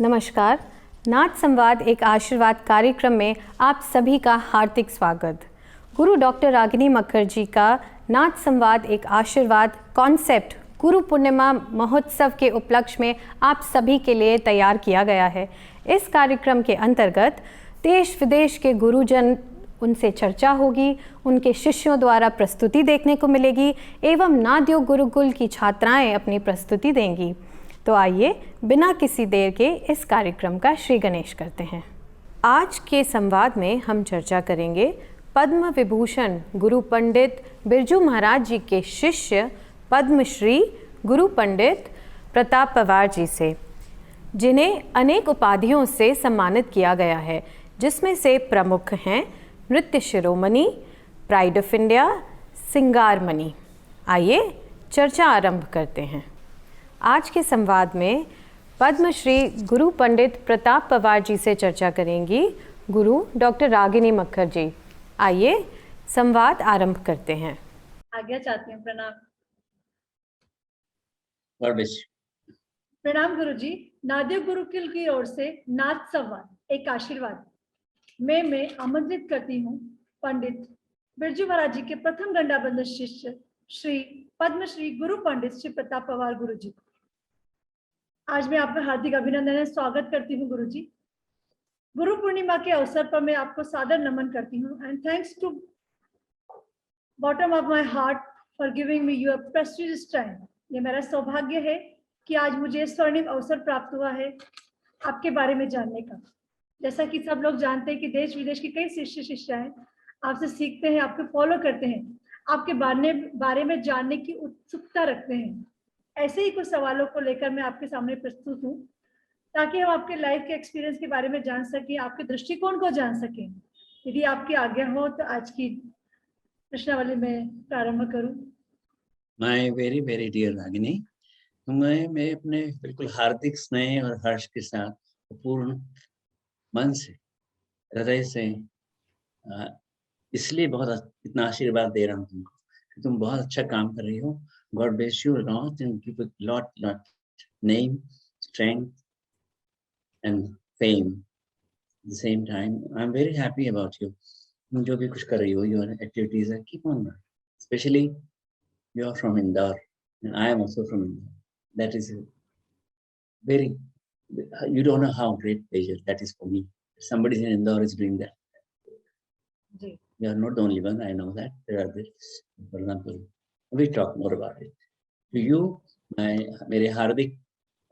नमस्कार। नाथ संवाद एक आशीर्वाद कार्यक्रम में आप सभी का हार्दिक स्वागत। गुरु डॉक्टर रागिनी मक्खर जी का नाथ संवाद एक आशीर्वाद कॉन्सेप्ट गुरु पूर्णिमा महोत्सव के उपलक्ष्य में आप सभी के लिए तैयार किया गया है। इस कार्यक्रम के अंतर्गत देश विदेश के गुरुजन उनसे चर्चा होगी, उनके शिष्यों द्वारा प्रस्तुति देखने को मिलेगी एवं नादयोग गुरुकुल की छात्राएं अपनी प्रस्तुति देंगी। तो आइए बिना किसी देर के इस कार्यक्रम का श्री गणेश करते हैं। आज के संवाद में हम चर्चा करेंगे पद्म विभूषण गुरु पंडित बिरजू महाराज जी के शिष्य पद्मश्री गुरु पंडित प्रताप पवार जी से, जिन्हें अनेक उपाधियों से सम्मानित किया गया है, जिसमें से प्रमुख हैं नृत्य शिरोमणि, प्राइड ऑफ इंडिया, सिंगार मणि। आइए चर्चा आरंभ करते हैं। आज के संवाद में पद्मश्री गुरु पंडित प्रताप पवार जी से चर्चा करेंगी गुरु डॉक्टर रागिनी मक्खर जी। आइए संवाद आरंभ करते हैं। आज्ञा चाहती हूँ। प्रणाम। प्रणाम गुरु जी। नादयोग गुरुकुल की ओर से नाथ संवाद एक आशीर्वाद में मैं आमंत्रित करती हूँ पंडित बिरजू महाराज जी के प्रथम गंडाबंधन शिष्य श्री पद्मश्री गुरु पंडित श्री प्रताप पवार गुरु जी। आज मैं आपका हार्दिक अभिनंदन और स्वागत करती हूँ गुरु जी। गुरु पूर्णिमा के अवसर पर मैं आपको सादर नमन करती हूँ and thanks to bottom of my heart for giving me your prestigious time. ये मेरा सौभाग्य है कि आज मुझे स्वर्णिम अवसर प्राप्त हुआ है आपके बारे में जानने का। जैसा कि सब लोग जानते हैं कि देश विदेश के कई शिष्य शिष्याएं आपसे सीखते हैं, आपको फॉलो करते हैं, आपके बारे में जानने की उत्सुकता रखते हैं। ऐसे ही कुछ सवालों को लेकर मैं आपके सामने प्रस्तुत हूँ ताकि हम आपके लाइफ के एक्सपीरियंस के बारे में जान सकें, आपके दृष्टिकोण को जान सकें। यदि आपकी आज्ञा हो तो आज की प्रश्नावली में प्रारंभ करूं। My very very dear Ragini, मैं अपने बिल्कुल हार्दिक स्नेह और हर्ष के साथ पूर्ण मन से, हृदय से इसलिए बहुत इतना आशीर्वाद दे रहा हूँ तुमको कि तुम बहुत अच्छा काम कर रही हो। God bless you a lot and give a lot name, strength and fame at the same time. I'm very happy about you. तुम जो भी कुछ कर रही हो, your activities are keep on running. Especially you are from Indore and I am also from Indore. That is very, you don't know how great pleasure that is for me. Somebody in Indore is doing that. You are not the only one, I know that. There are others. For example, we talk more about it. To you, मेरे हार्दिक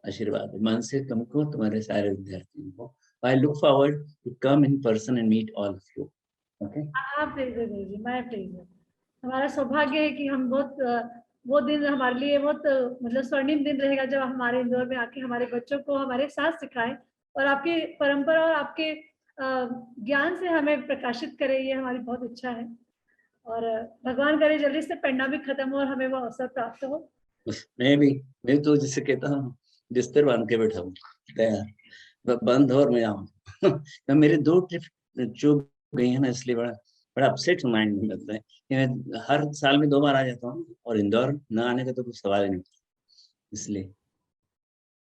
आशीर्वाद मन से तुमको, तुम्हारे सारे विद्यार्थियों को। I look forward to come in person and meet all of you. Okay? मैं प्लीज हमारा सौभाग्य है कि हम वो दिन हमारे लिए बहुत मतलब स्वर्णिम दिन रहेगा जब हमारे इंदौर में आके हमारे बच्चों को हमारे साथ सिखाएं और आपकी परंपरा और आपके ज्ञान से हमें प्रकाशित करे। ये हमारी बहुत इच्छा है और भगवान करे जल्दी से पेंडा भी खत्म हो और हमें वो अवसर प्राप्त हो। मैं तो जिसे कहता हूँ बिस्तर बांध के बैठा हूँ तैयार, बंद और मैं आऊँ। मेरे 2 ट्रिप चूक गई है ना, इसलिए बड़ा अपसेट माइंड में लगता है कि मैं हर साल में 2 बार आ जाता हूँ और इंदौर न आने का तो कुछ सवाल ही नहीं। इसलिए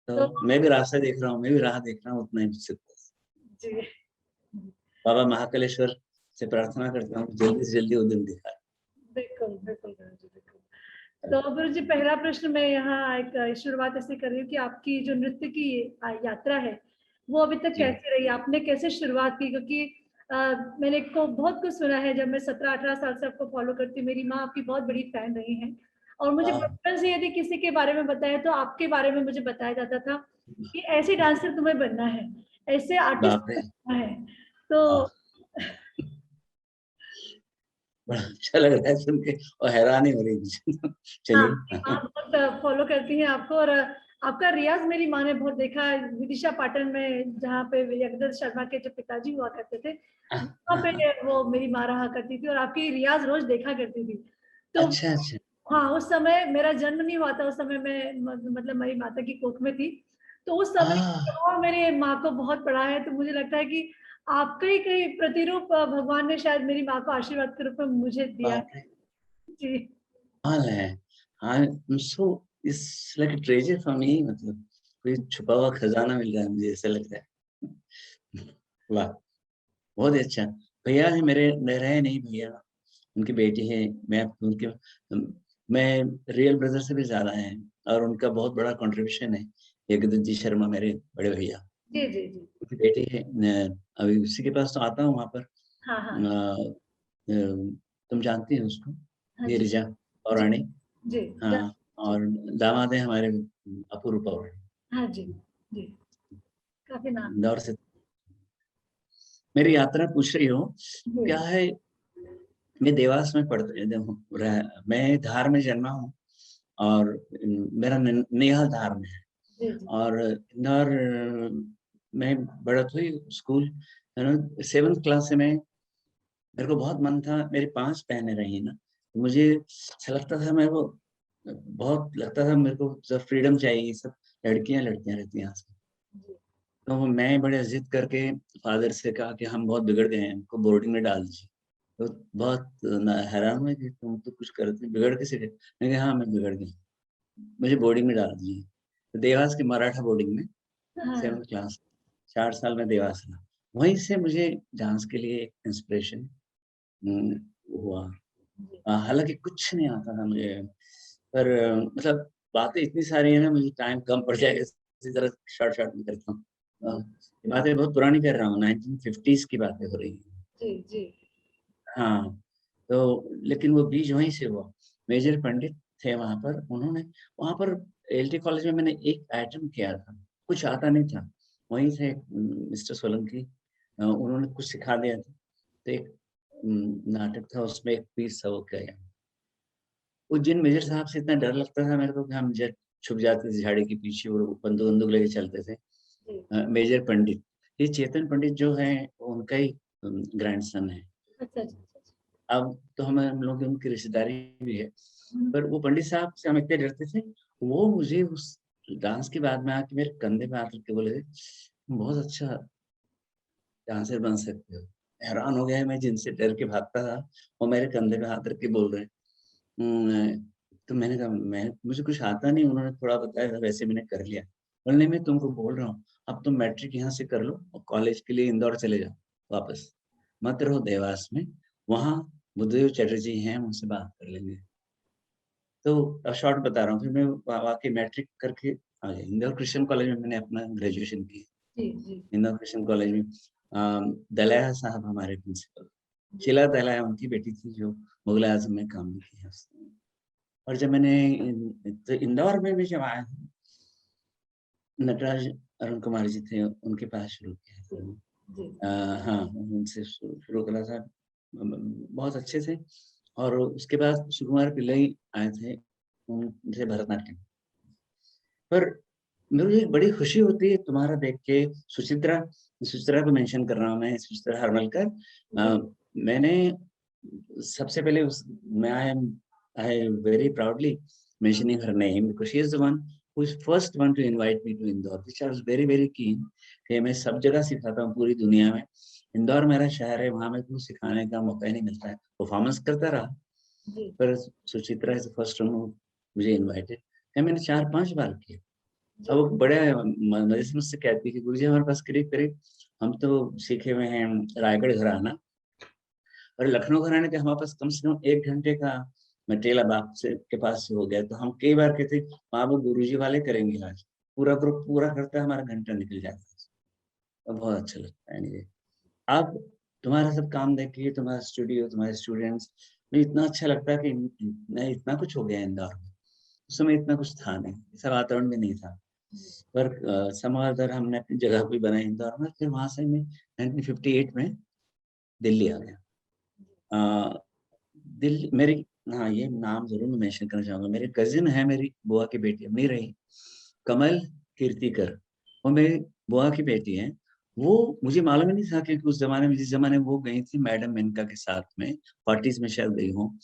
तो मैं भी रास्ता देख रहा हूँ, मैं भी राह देख रहा हूँ, उतना ही जी। बाबा महाकालेश्वर से प्रार्थना करता हूँ जल्दी से जल्दी वो दिन दिखाए। बिल्कुल बिल्कुल बिल्कुल। तो गुरु जी, पहला प्रश्न मैं यहाँ एक शुरुआत ऐसे कर रही हूँ कि आपकी जो नृत्य की यात्रा है वो अभी तक कैसे रही, आपने कैसे शुरुआत की? क्योंकि मैंने को बहुत कुछ सुना है। जब मैं 17-18 साल से आपको फॉलो करती हूँ, मेरी माँ आपकी बहुत बड़ी फैन रही हैं और मुझे बचपन से यदि किसी के बारे में बताया तो आपके बारे में मुझे बताया जाता था कि ऐसी डांसर तुम्हें बनना है, ऐसे आर्टिस्ट बनना है। तो बड़ा अच्छा लग रहा है सुन के और हैरानी हो रही है। चलिए। आप बहुत फॉलो करती हैं आपको और आपका रियाज मेरी माँ ने बहुत देखा है विदिशा पाटन में, जहाँ पे यज्ञदत्त शर्मा के जो पिताजी हुआ करते थे वहाँ पे वो मेरी माँ रहा करती थी और आपकी रियाज रोज देखा करती थी। तो अच्छा। हाँ, उस समय मेरा जन्म नहीं हुआ था, उस समय मैं मतलब मेरी माता की कोख में थी। तो उस समय मेरी माँ को बहुत पढ़ा है, तो मुझे लगता है कि आपका ही कहीं प्रतिरूप भगवान ने शायद मेरी माँ को आशीर्वाद के रूप में मुझे दिया है। जी हाँ, I'm so it's like a treasure for me, मतलब कोई छुपा हुआ खजाना मिल रहा है मुझे, ऐसा लग रहा है। वाह, बहुत ही अच्छा। भैया है मेरे, रहे नहीं भैया, उनकी बेटी है। मैं उनके मैं रियल ब्रदर से भी ज्यादा है, और उनका बहुत बड़ा कंट्रीब्यूशन है। जगदीश जी शर्मा मेरे बड़े भैया, जी जी जी। उनकी बेटी है। अभी उसी के पास तो आता हूँ वहाँ पर। हाँ हाँ तुम जानती हो उसको, हाँ जी नीरजा और जी रानी। जी। हाँ, और दामाद है हमारे अपूर्व पवार, हाँ जी जी। काफी नाम। इंदौर से। मेरी यात्रा पूछ रही हो, जी क्या है, मैं देवास में मैं धार में जन्मा हूँ, और मेरा नेहाल धार में है। जी जी और इंदौर में बढ़त हुई स्कूल, 7th क्लास से मैं, मेरे को बहुत मन था, मेरी 5 बहनें रही ना, मुझे अच्छा लगता था, मेरे को बहुत लगता था, मेरे को सब फ्रीडम चाहिए, सब लड़कियां लड़कियां रहती हैं आसपास। जी तो मैं बड़े जिद करके फादर से कहा कि हम बहुत बिगड़ गए हैं, हमको बोर्डिंग में डाल दीजिए। तो बहुत हैरान हुए कि तुम तो कुछ करते, बिगड़ कैसे गए। मैंने कहा हाँ मैं बिगड़ गया, मुझे बोर्डिंग में डाल दीजिए। तो देवास की मराठा बोर्डिंग में हाँ 7th क्लास, 4 साल में देवास रहा। वहीं से मुझे डांस के लिए एक इंस्पिरेशन हुआ। जी हालांकि कुछ नहीं आता था मुझे, पर मतलब बातें इतनी सारी है ना, मुझे टाइम कम पड़ जाएगा, इसी तरह शॉर्ट शॉर्ट में करता हूँ। ये बातें बहुत पुरानी कर रहा हूँ, 1950s की बातें हो रही हैं। जी जी हाँ, तो लेकिन वो बीज वहीं से हुआ। मेजर पंडित थे वहाँ पर, उन्होंने वहाँ पर एलटी कॉलेज में मैंने एक आइटम किया था, कुछ आता नहीं था। वहीं से मिस्टर सोलंकी, उन्होंने कुछ सिखा दिया था। तो एक नाटक था, उसमें एक पीस था, वो किया। उज्जैन मेजर साहब से इतना डर लगता था मेरे को कि हम छुप जाते थे झाड़ी के पीछे, और बंदूक बंदूक लेके चलते थे। जी। मेजर पंडित, ये चेतन पंडित जो है, उनका ही ग्रैंडसन है। अच्छा अच्छा अच्छा। अब तो हम लोग की उनकी रिश्तेदारी भी है, हम्म, पर वो पंडित साहब से हम इतने डरते थे। वो मुझे उस डांस के बाद में आके मेरे कंधे पे हाथ रख के बोले, "तुम बहुत अच्छा डांसर बन सकते हो।" हैरान हो गया मैं, जिनसे डर के भागता था, वो मेरे कंधे पे हाथ रख के बोल रहे हैं। तो मैंने कहा मैं, मुझे कुछ आता नहीं, उन्होंने थोड़ा बताया था, वैसे मैंने कर लिया। बोलने, मैं तुमको बोल रहा हूँ, अब तुम मैट्रिक यहाँ से कर लो और कॉलेज के लिए इंदौर चले जाओ वापस, मत रहो देवास में। वहाँ बुद्धदेव चटर्जी हैं, उनसे बात कर लेंगे। तो अब शॉर्ट बता रहा हूँ, फिर मैं वाकई मैट्रिक करके आ गया। इंदौर क्रिश्चियन कॉलेज में मैंने अपना ग्रेजुएशन की। जी जी इंदौर क्रिश्चियन कॉलेज में दलाया साहब हमारे प्रिंसिपल, जी शीला दलाया उनकी बेटी थी, जो मुगल आजम में काम किया उसने। और जब मैंने तो इंदौर में भी जब आया, नटराज अरुण कुमार जी थे, उनके पास शुरू किया जी था। जी हाँ, उनसे शुरू करा था। बहुत अच्छे थे। और उसके बाद सुकुमार पिल्लई आए थे, उनसे भरतनाट्यम। पर मुझे एक बड़ी खुशी होती है तुम्हारा देख के, सुचित्रा, सुचित्रा को मेंशन कर रहा हूँ मैं, सुचित्रा हरमलकर। जी मैंने सबसे पहले उस मैं I very proudly mentioning her name because she is the one who is first one to invite me to Indore, which I was very very keen कि मैं सब जगह सिखाता हूँ पूरी दुनिया में। इंदौर मेरा शहर है, वहाँ मेरे को सिखाने का मौका ही नहीं मिलता है। परफॉर्मेंस करता रहा, जी पर सुचित्रा इज फर्स्ट वन मुझे इनवाइटेड है। मैंने 4-5 बार किया। अब जी वो बड़े मजे से मुझसे कहती है कि गुरुजी हमारे पास करीब करीब, हम तो सीखे हुए हैं रायगढ़ घराना और लखनऊ घराने के, हमारे पास कम से कम 1 घंटे का मटेरियल अब आपसे के पास से हो गया। तो हम कई बार कहते वहाँ वो गुरुजी वाले करेंगे आज, पूरा ग्रुप पूरा करता है, हमारा घंटा निकल जाता है। तो बहुत अच्छा लगता है मुझे। अब तुम्हारा सब काम देख के, तुम्हारा स्टूडियो, तुम्हारे स्टूडेंट्स, मुझे इतना अच्छा लगता है कि नहीं, इतना कुछ हो गया इंदौर में। उस समय इतना कुछ था नहीं, ऐसा वातावरण भी नहीं था। पर समादर हमने अपनी जगह भी बनाई इंदौर में। फिर वहां से मैं 1958 में दिल्ली आ गया। दिल्ली मेरी, हाँ ये नाम जरूर मैं मेंशन करना चाहूंगा, मेरी कजिन है, मेरी बुआ की बेटी नहीं रही, कमल कीर्तिकर, वो मेरी बुआ की बेटी है। वो मुझे मालूम ही नहीं था, क्योंकि उस जमाने में, जिस जमाने में वो गई थी मैडम मेनका के साथ में, 40s में शायद गई हूँ,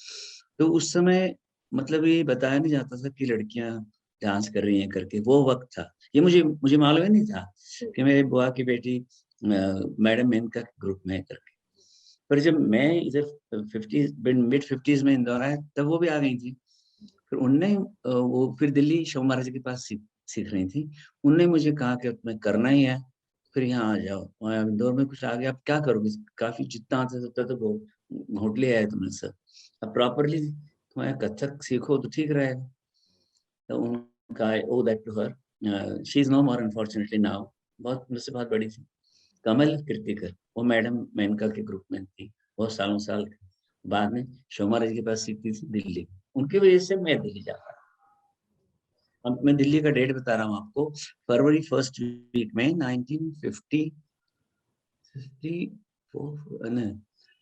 तो उस समय मतलब ये बताया नहीं जाता था कि लड़कियां डांस कर रही हैं करके, वो वक्त था। ये मुझे मुझे मालूम ही नहीं था कि मेरी बुआ की बेटी मैडम मेनका के ग्रुप में है करके। पर जब मैं इधर 50 मिड 50s में इंदौर आया, तब वो भी आ गई थी। फिर उनने वो फिर दिल्ली शोभा महाराज के पास सीख रही थी। उनने मुझे कहा कि तुम्हें करना ही है, फिर यहाँ आ जाओ। वहाँ इंदौर में कुछ आगे आप क्या करोगे? काफ़ी जितना आता है उतना तो घोट लिया है तुमने सब। अब प्रॉपर्ली तुम्हें कथक सीखो तो ठीक रहेगा। तो उनका I owe that to her. She is no more unfortunately now. बहुत मुझसे बहुत बड़ी थी। कमल कीर्तिकर, वो मैडम मेनका के ग्रुप में थी, बहुत सालों-साल। बाद में शोभा राज के पास सीखती थी दिल्ली। उनकी वजह से मैं दिल्ली जा पाया। अब मैं दिल्ली का डेट बता रहा हूँ आपको, फरवरी फर्स्ट वीक में 1950 54 नहीं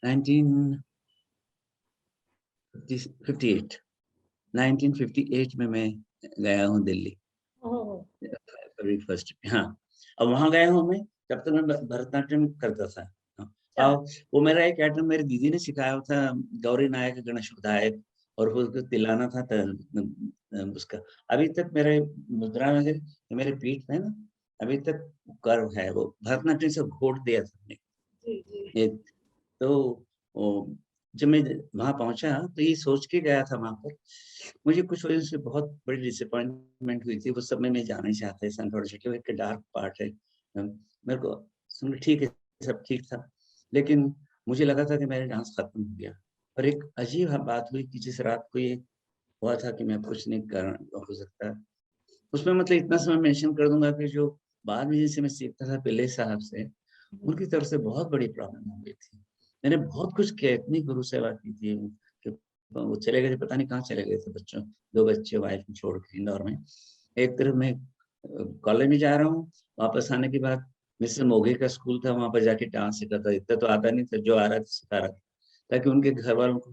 1958 1958 में मैं गया हूँ दिल्ली। ओह, फरवरी फर्स्ट, हाँ। अब वहाँ गया हूँ मैं, तब तक मैं भरतनाट्यम करता था। हाँ, अच्छा, वो मेरा एक आइटम मेरी दीदी ने सिखाया था, गौरी नायक गणेश विधायक, और वो उसको तिलाना था उसका। अभी तक मेरे मुद्रा में मेरे पीठ में ना अभी तक कर्व है, वो भरतनाट्यम से घोट दिया था हमने। जी जी एक तो ओ, जब मैं वहाँ पहुँचा तो ये सोच के गया था वहाँ पर, मुझे कुछ वजह से बहुत बड़ी डिसअपॉइंटमेंट हुई थी। वो सब में मैं जाना नहीं चाहता, सन थोड़ा सा क्योंकि एक डार्क पार्ट है। मेरे को सुन ठीक है, सब ठीक था, लेकिन मुझे लगा था कि मेरा डांस खत्म हो गया। और एक अजीब बात हुई कि जिस रात को ये हुआ था कि मैं कुछ नहीं कर हो सकता, उसमें मतलब इतना समय मेंशन कर दूंगा कि जो बाद में जिनसे मैं सीखता था पिल्ले साहब से, उनकी तरफ से बहुत बड़ी प्रॉब्लम हो गई थी। मैंने बहुत कुछ किया, इतनी गुरु सेवा की थी कि वो चले गए थे, पता नहीं कहाँ चले गए थे बच्चों, 2 बच्चे वाइफ को छोड़ के इंदौर में। एक तरफ मैं कॉलेज में जा रहा हूँ, वापस आने के बाद मिस्टर मोघे का स्कूल था, वहाँ पर जाके डांस सीखा था। इतना तो आता नहीं था, जो आ रहा था सिखा रहा था, ताकि उनके घर वालों को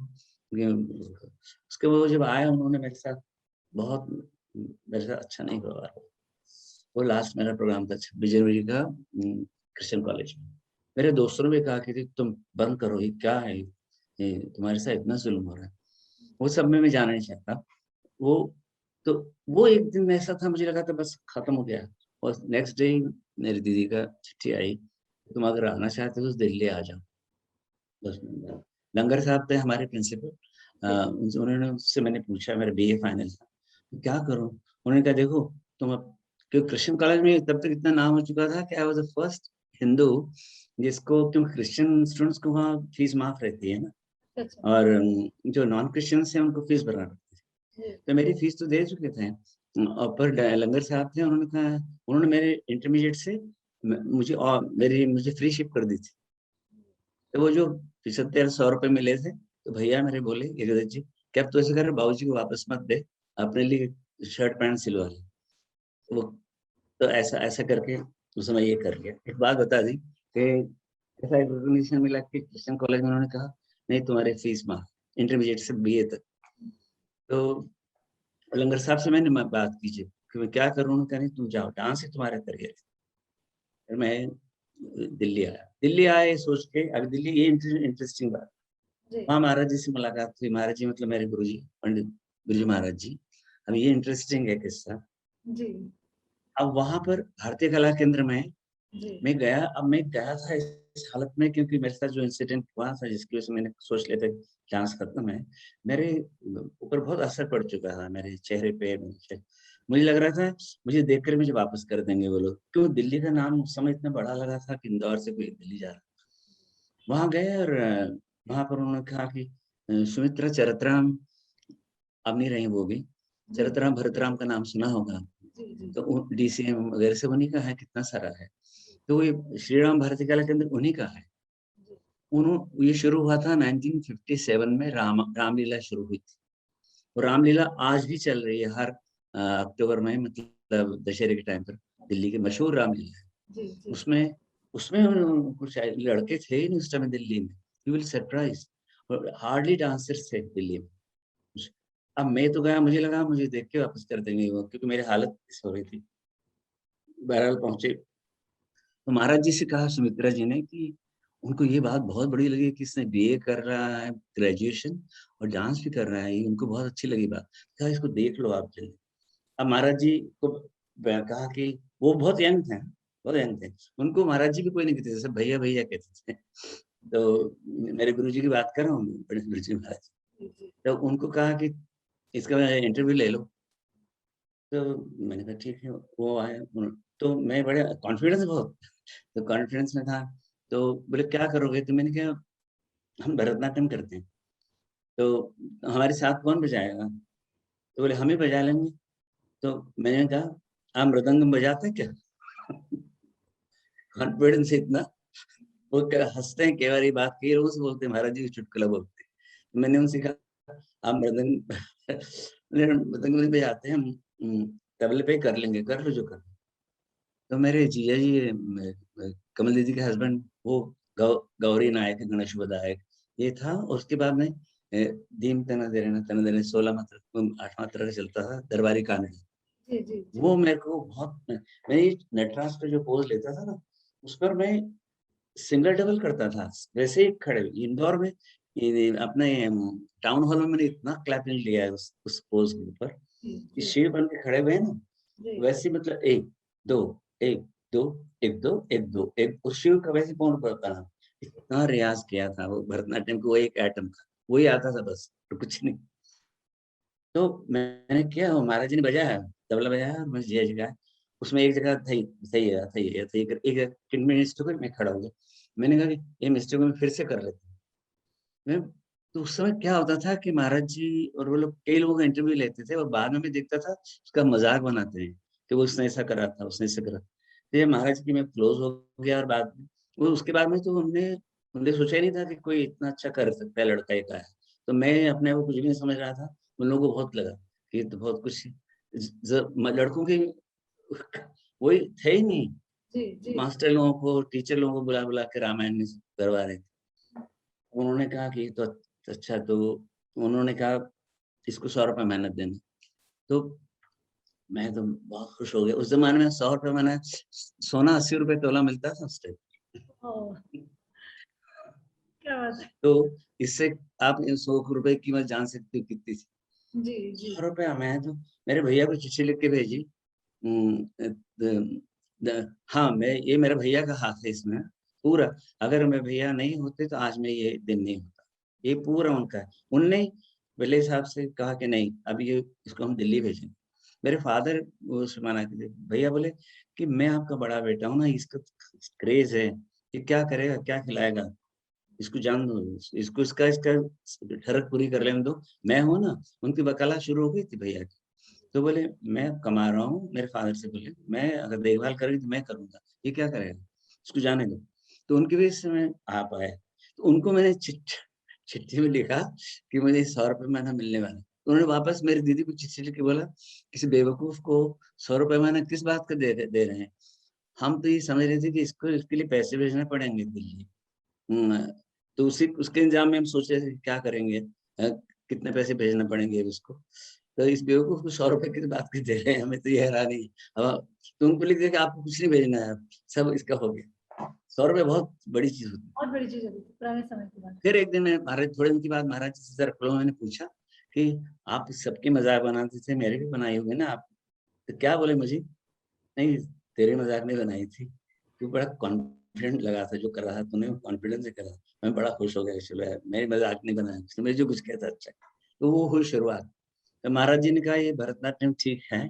उसके बाद वो जब आए उन्होंने मेरे साथ बहुत मेरे साथ अच्छा नहीं हुआ। वो लास्ट मेरा प्रोग्राम था 26 जनवरी का क्रिश्चियन कॉलेज में। मेरे दोस्तों ने भी कहा कि तुम बंद करो, ये क्या है, ये तुम्हारे साथ इतना जुल्म हो रहा है। वो सब में मैं जाना नहीं चाहता। वो तो वो एक दिन ऐसा था, मुझे लगा था बस खत्म हो गया। और नेक्स्ट डे मेरी दीदी का चिट्ठी आई, तुम अगर आना चाहते हो तो दिल्ली आ जाओ। बस लंगर साहब थे हमारे प्रिंसिपल। उन्होंने उससे मैंने पूछा, मेरा बीए फाइनल था, तो क्या करूं? उन्होंने कहा देखो तुम अब, क्योंकि क्रिश्चियन कॉलेज में तब तक इतना नाम हो चुका था कि I was the first Hindu जिसको, क्योंकि क्रिश्चियन स्टूडेंट्स को वहाँ फीस माफ रहती है ना, अच्छा, और जो नॉन क्रिश्चियंस हैं उनको फीस भरना पड़ती है। जी तो मेरी फीस तो दे चुके थे, और पर लंगर साहब थे, उन्होंने कहा, उन्होंने मेरे इंटरमीडिएट से मुझे फ्री शिप कर दी थी। तो वो जो 75-100 रुपए मिले थे, तो भैया मेरे बोले गिरिधर जी कि अब तो ऐसे कर बाबूजी को वापस मत दे, अपने लिए शर्ट पैंट सिलवा ले। वो तो ऐसा ऐसा करके उस समय ये कर लिया। एक बात बता दी कि ऐसा एक रिकॉग्निशन मिला कि क्रिश्चियन कॉलेज में उन्होंने कहा नहीं तुम्हारे फीस माफ, इंटरमीडिएट से बीए तक। तो लंगर साहब से मैंने बात की कि मैं क्या करूँ? उन्होंने कहा नहीं तुम जाओ, डांस ही तुम्हारा करियर। फिर मैं दिल्ली आया। दिल्ली आए सोच के, अभी दिल्ली ये इंटरेस्टिंग बात, जी वहाँ महाराज जी से मुलाकात हुई। महाराज जी मतलब मेरे गुरुजी पंडित बिरजू महाराज जी। अब ये इंटरेस्टिंग है किस्सा। जी अब वहाँ पर भारतीय कला केंद्र में जी मैं गया। अब मैं गया था इस हालत में, क्योंकि मेरे साथ जो इंसिडेंट हुआ था जिसकी वजह से मैंने सोच लिया था डांस खत्म है, मेरे ऊपर बहुत असर पड़ चुका था, मेरे चेहरे पे। मुझे लग रहा था मुझे देखकर मुझे वापस कर देंगे वो लोग, क्यों दिल्ली का नाम उस समय इतना बड़ा लगा था कि इंदौर से कोई दिल्ली जा रहा। वहाँ गए और वहाँ पर उन्होंने कहा कि सुमित्रा चरतराम अब नहीं रही वो भी, जी चरतराम भरतराम का नाम सुना होगा। जी जी तो डीसीएम वगैरह से उन्हीं का है, कितना सारा है। तो ये श्री राम भारती कला केंद्र उन्हीं का है। ये शुरू हुआ था 1957 में, रामलीला शुरू हुई थी। और रामलीला आज भी चल रही है हर अक्टूबर में, मतलब दशहरे के टाइम पर। दिल्ली की मशहूर रामलीला है। जी जी उसमें उसमें कुछ लड़के थे ही नहीं उस टाइम दिल्ली में, यू विल सरप्राइज, और हार्डली डांसर्स थे दिल्ली में। अब मैं तो गया, मुझे लगा मुझे देख के वापस कर देंगे वो, क्योंकि मेरी हालत इस हो रही थी। बहरहाल पहुंचे तो महाराज जी से कहा सुमित्रा जी ने कि उनको ये बात बहुत बड़ी लगी कि इसने बीए कर रहा है, ग्रेजुएशन, और डांस भी कर रहा है, ये उनको बहुत अच्छी लगी बात। कहा इसको देख लो आप जल्दी। अब महाराज जी को कहा कि वो बहुत यंग थे, बहुत यंग थे, उनको महाराज जी भी कोई नहीं कहते थे, सब भैया भैया कहते थे। तो मेरे गुरुजी की बात कर रहा हूँ, बड़े गुरुजी महाराज। जी तो उनको कहा कि इसका इंटरव्यू ले लो। तो मैंने कहा ठीक है, वो आए तो मैं बड़े कॉन्फिडेंस बहुत, तो कॉन्फिडेंस में था, तो बोले क्या करोगे? तो मैंने कहा हम भरतनाट्यम करते हैं, तो हमारे साथ कौन बजाएगा? तो बोले हम ही बजा लेंगे। तो मैंने कहा आप मृदंगम बजाते हैं क्या? कॉन्फिडेंस इतना, वो हंसते हैं, कई बार ये बात कही रोज बोलते हैं महाराज जी चुटकुला बोलते हैं। तो मैंने उनसे कहा आप मृदंग मृदंग नहीं बजाते हैं, हम तबले पे कर लेंगे, कर लो जो कर। तो मेरे जीजा जी कमल दीदी के हस्बैंड वो गौरी नायक है, गणेश विधायक ये था। उसके बाद में दीम तना दे रहे तना दे रहे 16 मात्रा 8 मात्रा का चलता था दरबारी कानड़ी। जी जी जी। वो मेरे को बहुत, मैं ये नटराज पे जो पोज लेता था ना, उस पर मैं सिंगल डबल करता था वैसे ही खड़े इंदौर में, ये अपने टाउन हॉल में मैंने इतना क्लैपिंग लिया है उस पोज के ऊपर जी कि जी शेर बन के खड़े हुए हैं ना, जी वैसे ही मतलब 1 2 1 2 1 2 1 2 1 और शिव का वैसे कौन पड़ता था। इतना रियाज किया था वो भरतनाट्यम को, वो एक आइटम था वही आता था बस, तो कुछ नहीं। तो मैंने किया, वो महाराज जी ने बजाया, तबला बजाया और मैं जय जगह उसमें एक जगह थी, सही है सही है सही कर एक किनमें मिस्टेक हुई, मैं खड़ा हो गया। मैंने कहा कि ये मिस्टेक मैं फिर से कर लेता हूँ। मैं तो उस समय क्या होता था कि महाराज जी और वो लोग कई लोगों का इंटरव्यू लेते थे और बाद में मैं देखता था उसका मजाक बनाते हैं कि वो उसने ऐसा करा था, उसने ऐसा करा। तो ये महाराज की मैं क्लोज हो गया और बाद में वो उसके बाद में तो हमने हमने सोचा ही नहीं था कि कोई इतना अच्छा कर सकता है लड़का एक आया। तो मैं अपने आप को कुछ भी नहीं समझ रहा था, उन लोगों को बहुत लगा कि ये तो बहुत कुछ लड़कों की वही थे ही नहीं। जी जी मास्टर लोगों को, टीचर लोगों को बुला बुला के रामायण में करवा रहे थे। उन्होंने कहा कि तो अच्छा, तो उन्होंने कहा इसको 100 रुपए मेहनत देना। तो मैं तो बहुत खुश हो गया। उस ज़माने में 100 रुपए मैंने सोना 80 रुपए तोला मिलता था उस टाइम। ओह, क्या बात है। तो इससे आप इन 100 रुपए की कीमत जान सकते हो कितनी थी। जी जी 100 रुपए मैं तो मेरे भैया को चिट्ठी लिख के भेजी। हाँ, मैं ये मेरे भैया का हाथ है इसमें पूरा। अगर मेरे भैया नहीं होते तो आज मैं ये दिन नहीं होता। ये पूरा उनका है। उनने बल्ले साहब से कहा कि नहीं, अब ये इसको हम दिल्ली भेजेंगे। मेरे फादर वो मना कर दिए। भैया बोले कि मैं आपका बड़ा बेटा हूँ ना, इसका क्रेज है, ये क्या करेगा, क्या खिलाएगा, इसको जान दो, इसको इसका इसका ठरक पूरी कर लेने दो। मैं हूँ ना। उनकी वकालत शुरू हो गई थी भैया की। तो बोले मैं कमा रहा हूँ, मेरे फादर से बोले मैं अगर देखभाल करेंगे तो मैं करूँगा, ये क्या करेगा, इसको जाने दो। तो उनकी वजह से मैं आ पाया। तो उनको मैंने चिट्ठी में लिखा कि मुझे 100 रुपए महीना मिलने वाला है। तो उन्होंने वापस मेरी दीदी को चिट्ठी लिख के बोला, किसी बेवकूफ को 100 रुपए महीना किस बात का दे रहे हैं। हम तो ये समझ रहे थे कि इसको इसके लिए पैसे भेजने पड़ेंगे दिल्ली। तो उसी उसके इंतजाम में हम सोच रहे थे कि क्या करेंगे, कितने पैसे भेजने पड़ेंगे उसको। तो इस बेवकूफ को 100 रुपए की बात कर दे रहे हैं, हमें तो ये हैरानी है। अब तो उनको लिख दिया कि आपको कुछ नहीं भेजना है, सब इसका हो गया। 100 रुपए बहुत बड़ी चीज होती है। बहुत बड़ी चीज होती थी पुराने समय की बात। फिर एक दिन मैं महाराज, थोड़े दिन के बाद महाराज जी से जरा खुला मैंने पूछा कि आप सबकी मजाक बनाते थे, मेरे भी बनाई होगी ना आप? तो क्या बोले मुझे, नहीं तेरी मजाक नहीं बनाई थी, तू बड़ा कॉन्फिडेंट लगा था जो कर रहा था तूने, कॉन्फिडेंस से करा। मैं बड़ा खुश हो गया, चलो यार मेरी मजाक नहीं बनाया उसने, मैं जो कुछ कहता अच्छा। तो वो हुई शुरुआत। तो महाराज जी ने कहा ये भरतनाट्यम ठीक है।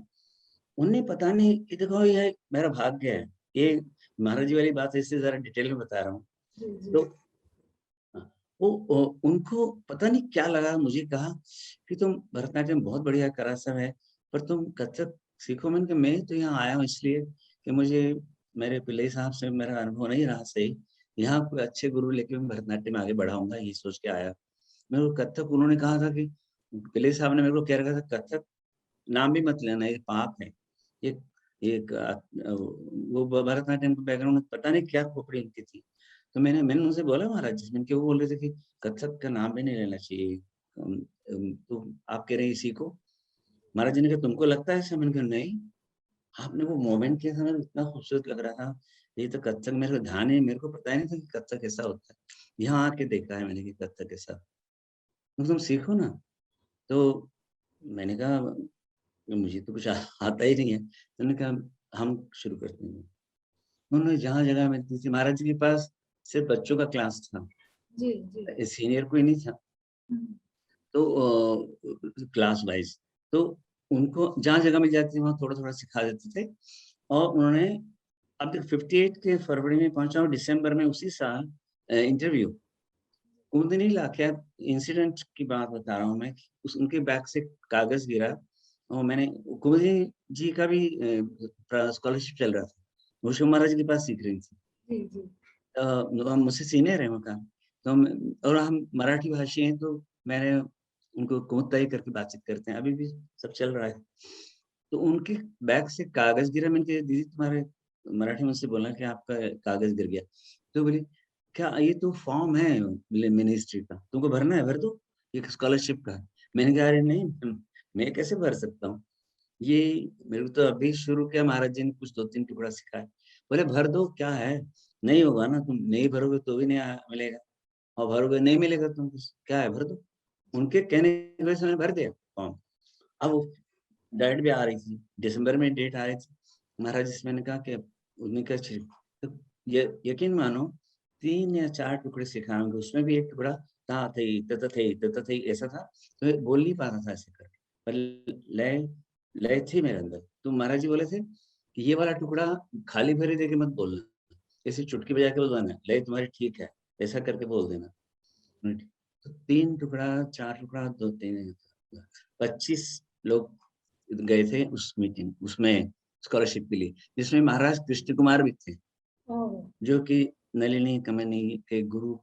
उन्हें पता नहीं कि देखो ये मेरा भाग्य है। ये महाराज जी वाली बात इससे जरा डिटेल में बता रहा हूँ। जी जी तो हाँ, उनको पता नहीं क्या लगा, मुझे कहा कि तुम भरतनाट्यम बहुत बढ़िया करा सब है, पर तुम कथक सीखो। मैंने कहा मैं तो यहाँ आया हूँ इसलिए कि मुझे मेरे पिल्लई साहब से मेरा अनुभव नहीं रहा सही, यहाँ कोई अच्छे गुरु लेके मैं भरतनाट्यम आगे बढ़ाऊंगा, ये सोच के आया। मेरे को कथक उन्होंने कहा था कि पिल्लई साहब ने मेरे को कह रखा था कथक नाम भी मत लेना, ये पाप है। ये एक वो भरतनाट्यम का बैकग्राउंड पता नहीं क्या खोपड़ी इनकी थी। तो मैंने मैंने उनसे बोला महाराज जी, मैंने, वो बोल रहे थे कि कथक का नाम भी नहीं लेना चाहिए। तो आप कह रहे हैं इसी को। महाराज जी ने कहा तुमको लगता है ऐसा? मैंने कहा नहीं, आपने वो मोमेंट किया था ना, इतना खूबसूरत लग रहा था। ये तो कथक मेरे को ध्यान है, मेरे को पता ही नहीं था कि कथक कैसा होता है। यहाँ आके देखा है मैंने कि कथक कैसा। तुम सीखो ना। तो मैंने कहा मुझे तो कुछ आता ही नहीं है। तो उन्होंने कहा हम शुरू करते हैं। उन्होंने जहाँ जगह मिलती थी, महाराज जी के पास सिर्फ बच्चों का क्लास था, जी जी सीनियर कोई नहीं था। हम्म, तो क्लास वाइज तो उनको जहाँ जगह मिल जाती थी वहाँ थोड़ा थोड़ा सिखा देते थे। और उन्होंने अब तक 58 के फरवरी में पहुंचा हूँ, दिसंबर में उसी साल इंटरव्यू उन दिन ही ला के इंसिडेंट की बात बता रहा हूँ मैं कि उनके बैग से कागज गिरा और मैंने कुंवर जी का भी स्कॉलरशिप चल रहा था, वो महाराज के पास सीख रही थी। जी जी हम मुझसे सीनियर है उनका, तो और हम मराठी भाषी हैं, तो मैंने उनको कुमुत्ताई करके बातचीत करते हैं, अभी भी सब चल रहा है। तो उनके बैग से कागज गिरा, मैंने कहा दीदी तुम्हारे मराठी मुझसे बोला कि आपका कागज गिर गया, तो बोली क्या ये तो फॉर्म है मिनिस्ट्री का, तुमको भरना है, भर दो, ये स्कॉलरशिप का है। मैंने कहा अरे नहीं, मैं कैसे भर सकता हूँ, ये मेरे को तो अभी शुरू किया, महाराज जी ने कुछ 2-3 टुकड़ा सिखाया। बोले भर दो, क्या है, नहीं होगा ना, तुम नहीं भरोगे तो भी नहीं मिलेगा, और भरोगे नहीं मिलेगा तुमको, क्या है, भर दो। उनके कहने की वजह से मैंने भर दिया फॉर्म। अब डेट भी आ रही थी, दिसंबर में डेट आ रही थी, महाराज जी से मैंने कहा कि उन्होंने कहा तो यकीन मानो 3 या 4 टुकड़े सिखाएंगे, उसमें भी एक टुकड़ा ता थई तत थई तत थई ऐसा था, तो मैं बोल नहीं पा रहा था ऐसे करके, पर लय लय थी मेरे अंदर। तो महाराज जी बोले थे कि ये वाला टुकड़ा खाली भरे दे के मत बोलना, ऐसे चुटकी बजा के बोलवाना, लय तुम्हारी ठीक है, ऐसा करके बोल देना। तो 3 टुकड़ा 4 टुकड़ा 2-3 25 लोग गए थे उस मीटिंग, उसमें स्कॉलरशिप के लिए, जिसमें महाराज कृष्ण कुमार भी थे, ओह, जो कि नलिनी कमनी के गुरु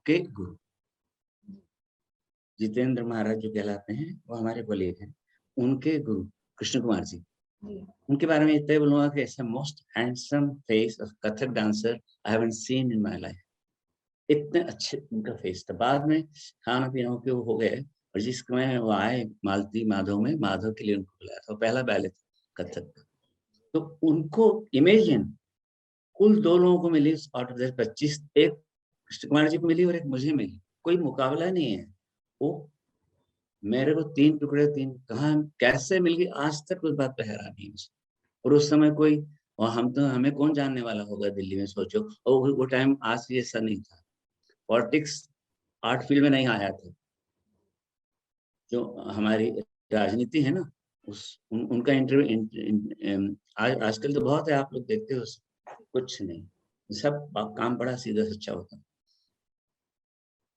जितेंद्र महाराज जो कहलाते हैं, वो हमारे कॉलेज हैं, उनके गुरु कृष्ण कुमार जी। जी उनके बारे में इतना ही बोलूंगा कि ऐसा most handsome face of Kathak dancer I haven't seen in my life. इतने अच्छे उनका फेस था। बाद में खाना पीना के वो हो गए, और जिस समय वो आए मालती माधव में, माधव के लिए उनको बुलाया था, पहला बैले था कथक का। तो उनको इमेजिन कुल 2 लोगों को मिली आउट ऑफ 25, एक कृष्ण कुमार जी को मिली और एक मुझे मिली, कोई मुकाबला नहीं है। वो मेरे को 3 टुकड़े 3 कहाँ कैसे मिल गई, आज तक उस बात पे हैरानी है मुझे। और उस समय कोई, और हम तो, हमें कौन जानने वाला होगा दिल्ली में, सोचो। और वो टाइम आज भी ऐसा नहीं था, पॉलिटिक्स आर्ट फील्ड में नहीं आया था, जो हमारी राजनीति है ना, उनका इंटरव्यू आजकल तो बहुत है, आप लोग देखते हो, कुछ नहीं, सब काम बड़ा सीधा सच्चा होता।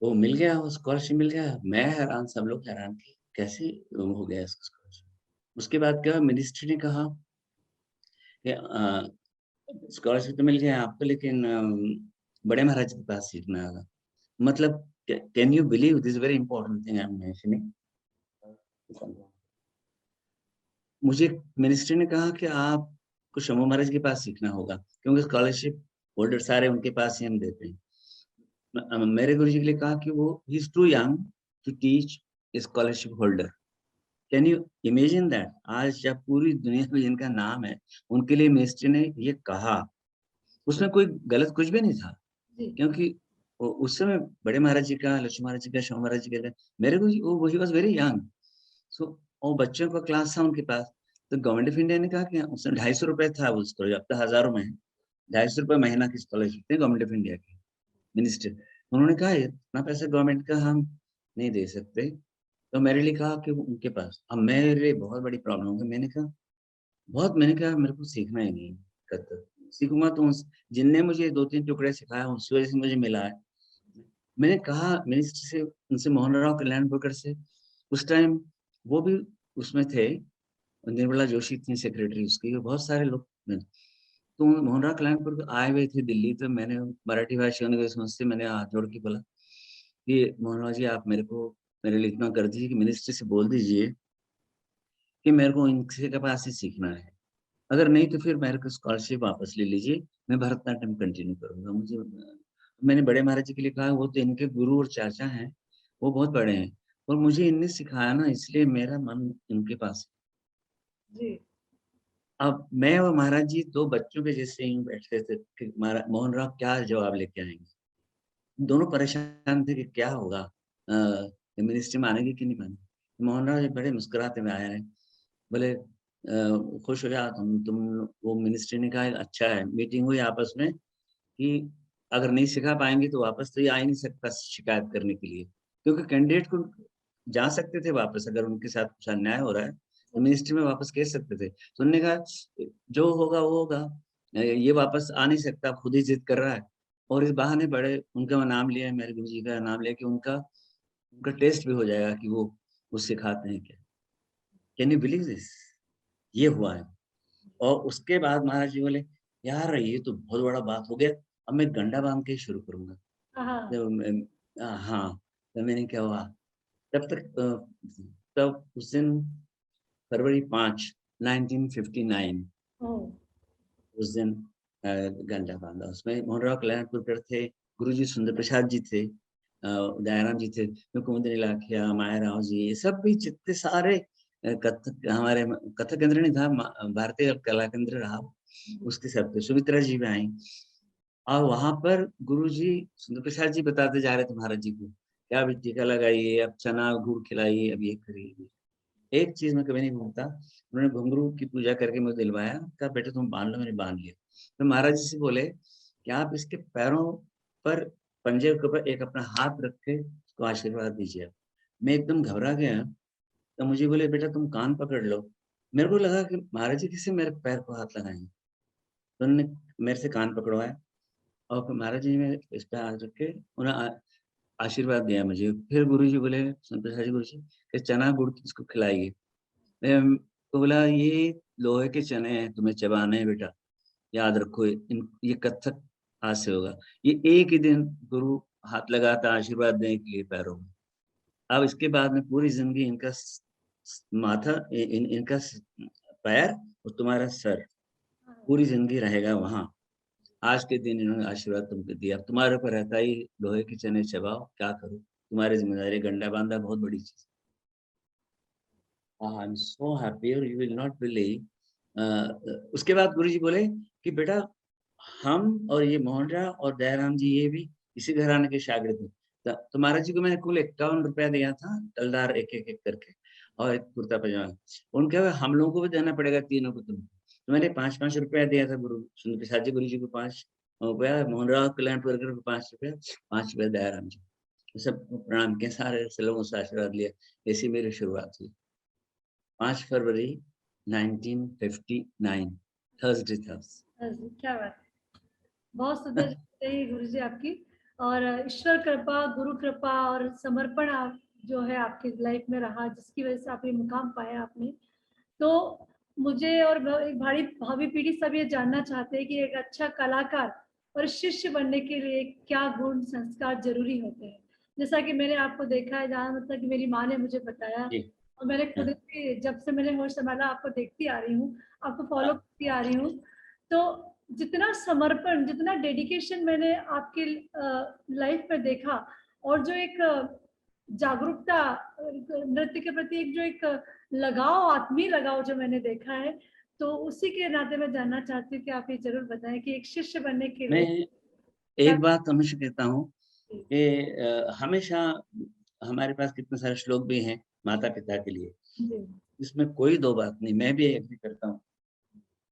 वो मिल गया, वो स्कॉलरशिप मिल गया, मैं हैरान, सब लोग हैरान थे कैसे हो गया इसका स्कॉलरशिप। उसके बाद क्या, मिनिस्ट्री ने कहा कि स्कॉलरशिप तो मिल गया आपको, लेकिन बड़े महाराज के पास सीखना होगा। मतलब can you believe, this very important thing I am mentioning. मुझे मिनिस्ट्री ने कहा कि आपको शंभू महाराज के पास सीखना होगा, क्योंकि स्कॉलरशिप होल्डर सारे उनके पास ही हम देते हैं। मेरे गुरुजी के लिए कहा कि वो he is too young to teach scholarship holder. Can you imagine that, आज जब पूरी दुनिया में जिनका नाम है, उनके लिए मिनिस्ट्री ने ये कहा, उसमें कोई गलत कुछ भी नहीं था, जी क्योंकि उस समय बड़े महाराज जी का, लक्ष्मी महाराज जी का, शंभू महाराज जी का, मेरे गुरुजी वो ही वाज वेरी यंग। सो और बच्चों का क्लास था उनके पास, तो गवर्नमेंट ऑफ इंडिया ने कहा कि उसमें 250 रुपए था वो स्कॉलरशिप, अब तो हजारों में है, 250 रुपए महीना की स्कॉलरशिप थी गवर्नमेंट ऑफ इंडिया की मिनिस्टर। उन्होंने कहा इतना पैसा गवर्नमेंट का हम नहीं दे सकते, तो मेरे लिए कहा कि वो उनके पास। अब मेरे लिए बहुत बड़ी प्रॉब्लम हो गई, मैंने कहा मेरे को सीखना ही नहीं कथक, सीखूंगा तो जिनने मुझे 2-3 टुकड़े सिखाया उस वजह से मुझे मिला है। मैंने कहा मिनिस्टर से, उनसे मोहनराव कल्याणपुरकर से, उस टाइम वो भी उसमें थे, निर्मला जोशी थी सेक्रेटरी उसकी, बहुत सारे लोग थे। तो मोहनराव कल्याणपुर आए हुए थे दिल्ली, तो मैंने मराठी भाषी होने की वजह से मैंने हाथ जोड़ के बोला कि मोहनराव जी आप मेरे लिए इतना कर दीजिए कि मिनिस्टर से बोल दीजिए कि मेरे को इनसे के पास ही सीखना है, अगर नहीं तो फिर मेरे को स्कॉलरशिप वापस ले लीजिए, मैं भरतनाट्यम कंटिन्यू करूंगा। मुझे मैंने बड़े महाराज जी के लिए कहा, वो तो इनके गुरु और चाचा हैं, वो बहुत बड़े हैं, और मुझे इनने सिखाया ना, इसलिए मेरा मन इनके पास जी है। अब मैं और महाराज जी 2 बच्चों के जैसे ही बैठे थे कि मोहन राव क्या जवाब लेके आएंगे। दोनों परेशान थे कि क्या होगा, मिनिस्ट्री मानेगी कि नहीं मानेगी। मोहन राव जी बड़े मुस्कुराते हुए आए हैं, बोले खुश हो जा तुम वो मिनिस्ट्री ने कहा अच्छा है। मीटिंग हुई आपस में कि अगर नहीं सिखा पाएंगे तो वापस तो ये आ ही नहीं सकता शिकायत करने के लिए, क्योंकि कैंडिडेट को जा सकते थे वापस अगर उनके साथ कुछ अन्याय हो रहा है, मिनिस्ट्री में वापस कैसे सकते थे? तो उन्होंने कहा जो होगा वो होगा, ये वापस आ नहीं सकता, खुद ही जिद कर रहा है। और इस बहाने बड़े उनका नाम लिया, मेरे गुरुजी का नाम लिया कि उनका टेस्ट भी हो जाएगा कि वो सिखाते हैं क्या। Can you believe this? ये हुआ है। और उसके बाद महाराज जी बोले, यार ये तो बहुत बड़ा बात हो गया, अब मैं गंडा बांध के ही शुरू करूँगा। हाँ, जब हाँ, तो मैंने क्या हुआ, तब तक तब उस दिन फरवरी 5, 1959 ओह! उस दिन गंडा बांधा। उसमें मोहनराव कल्याणपुरकर थे, गुरुजी सुंदर प्रसाद जी थे, दयाराम जी थे, कुमुदिनी लाखिया, मायाराव जी, ये सब भी जितने सारे कथक हमारे कथक केंद्र नहीं था, भारतीय कला केंद्र रहा, उसके सब थे। सुमित्रा जी भी आई और वहाँ पर गुरुजी सुंदर प्रसाद जी बताते जा रहे थे महाराज जी को, क्या अभी टीका लगाइए, अब चना गुड़ खिलाइए, अब ये करिए। एक चीज़ मैं कभी नहीं भूलता, उन्होंने घुंघरू की पूजा करके मुझे दिलवाया, कहा बेटा तुम बाँध लो, मैंने बाँध लिया। तो महाराज जी से बोले कि आप इसके पैरों पर, पंजे के ऊपर एक अपना हाथ रख के उसको आशीर्वाद दीजिए। मैं एकदम घबरा गया, तो मुझे बोले बेटा तुम कान पकड़ लो। मेरे को लगा कि महाराज जी कैसे मेरे पैर को हाथ लगाएँगे? तो उन्होंने मेरे से कान पकड़वाया और फिर महाराज जी ने इस पे हाथ रख के उन्हें आशीर्वाद दिया मुझे। फिर गुरुजी बोले, संत प्रसाद जी गुरुजी कि चना गुड़ इसको खिलाइए। तो बोला ये लोहे के चने हैं, तुम्हें चबाने हैं बेटा, याद रखो ये कथक आज से होगा। ये एक ही दिन गुरु हाथ लगाता आशीर्वाद देने के लिए पैरों में। अब इसके बाद में पूरी ज़िंदगी इनका माथा इनका पैर और तुम्हारा सर पूरी ज़िंदगी रहेगा वहाँ। आज के दिन इन्होंने आशीर्वाद तुमको दिया, अब तुम्हारे ऊपर रहता ही लोहे के चने चबाओ, क्या करो? तुम्हारी ज़िम्मेदारी, गंडा बाँधा बहुत बड़ी चीज़। आई एम सो हैप्पी और यू विल नॉट बिलीव। उसके बाद गुरुजी बोले कि बेटा हम और ये मोहनराव और दयाराम जी ये भी इसी घराने के शागिर्द हैं। तो महाराज जी को मैंने कुल 51 रुपया दिया था, डलदार एक-एक करके और एक कुर्ता पजामा। उनके हम लोगों को भी देना पड़ेगा तीनों को तुमको। तो मैंने 5-5 रुपया दिया था गुरु सुंदर प्रसाद जी गुरुजी को 5 रुपया, मोहनराव कल्याणपुरकर को 5 रुपया, 5 रुपया दयाराम जी। सबको प्रणाम किया, सारे से लोगों से आशीर्वाद लिया। ऐसी मेरी शुरुआत हुई। 5 फरवरी 1959 थर्सडे था। क्या बात है। बहुत सुंदर रही गुरुजी आपकी, और ईश्वर कृपा, गुरु कृपा और समर्पण आप जो है आपकी लाइफ में रहा, जिसकी वजह से आप ये मुकाम पाया आपने। तो मुझे और एक भावी पीढ़ी सब ये जानना चाहते हैं कि एक अच्छा कलाकार और शिष्य बनने के लिए क्या गुण संस्कार ज़रूरी होते हैं? जैसा कि मैंने आपको देखा है, जहाँ मतलब कि मेरी माँ ने मुझे बताया, जी, और मैंने खुद हाँ, भी जब से मैंने होश संभाला आपको देखती आ रही हूँ, आपको फ़ॉलो हाँ, करती आ रही हूँ। तो जितना समर्पण, जितना डेडिकेशन मैंने आपकी लाइफ में देखा, और जो एक जागरूकता, नृत्य के प्रति एक जो एक लगाव, आत्मीय लगाव जो मैंने देखा है, तो उसी के नाते मैं जानना चाहती हूँ कि आप ये ज़रूर बताएँ कि एक शिष्य बनने के मैं लिए क्या? एक बात हमेशा कहता हूँ जी, कि हमेशा हमारे पास कितने सारे श्लोक भी हैं माता-पिता के लिए, जी, इसमें कोई 2 बात नहीं, मैं भी एग्री करता हूँ।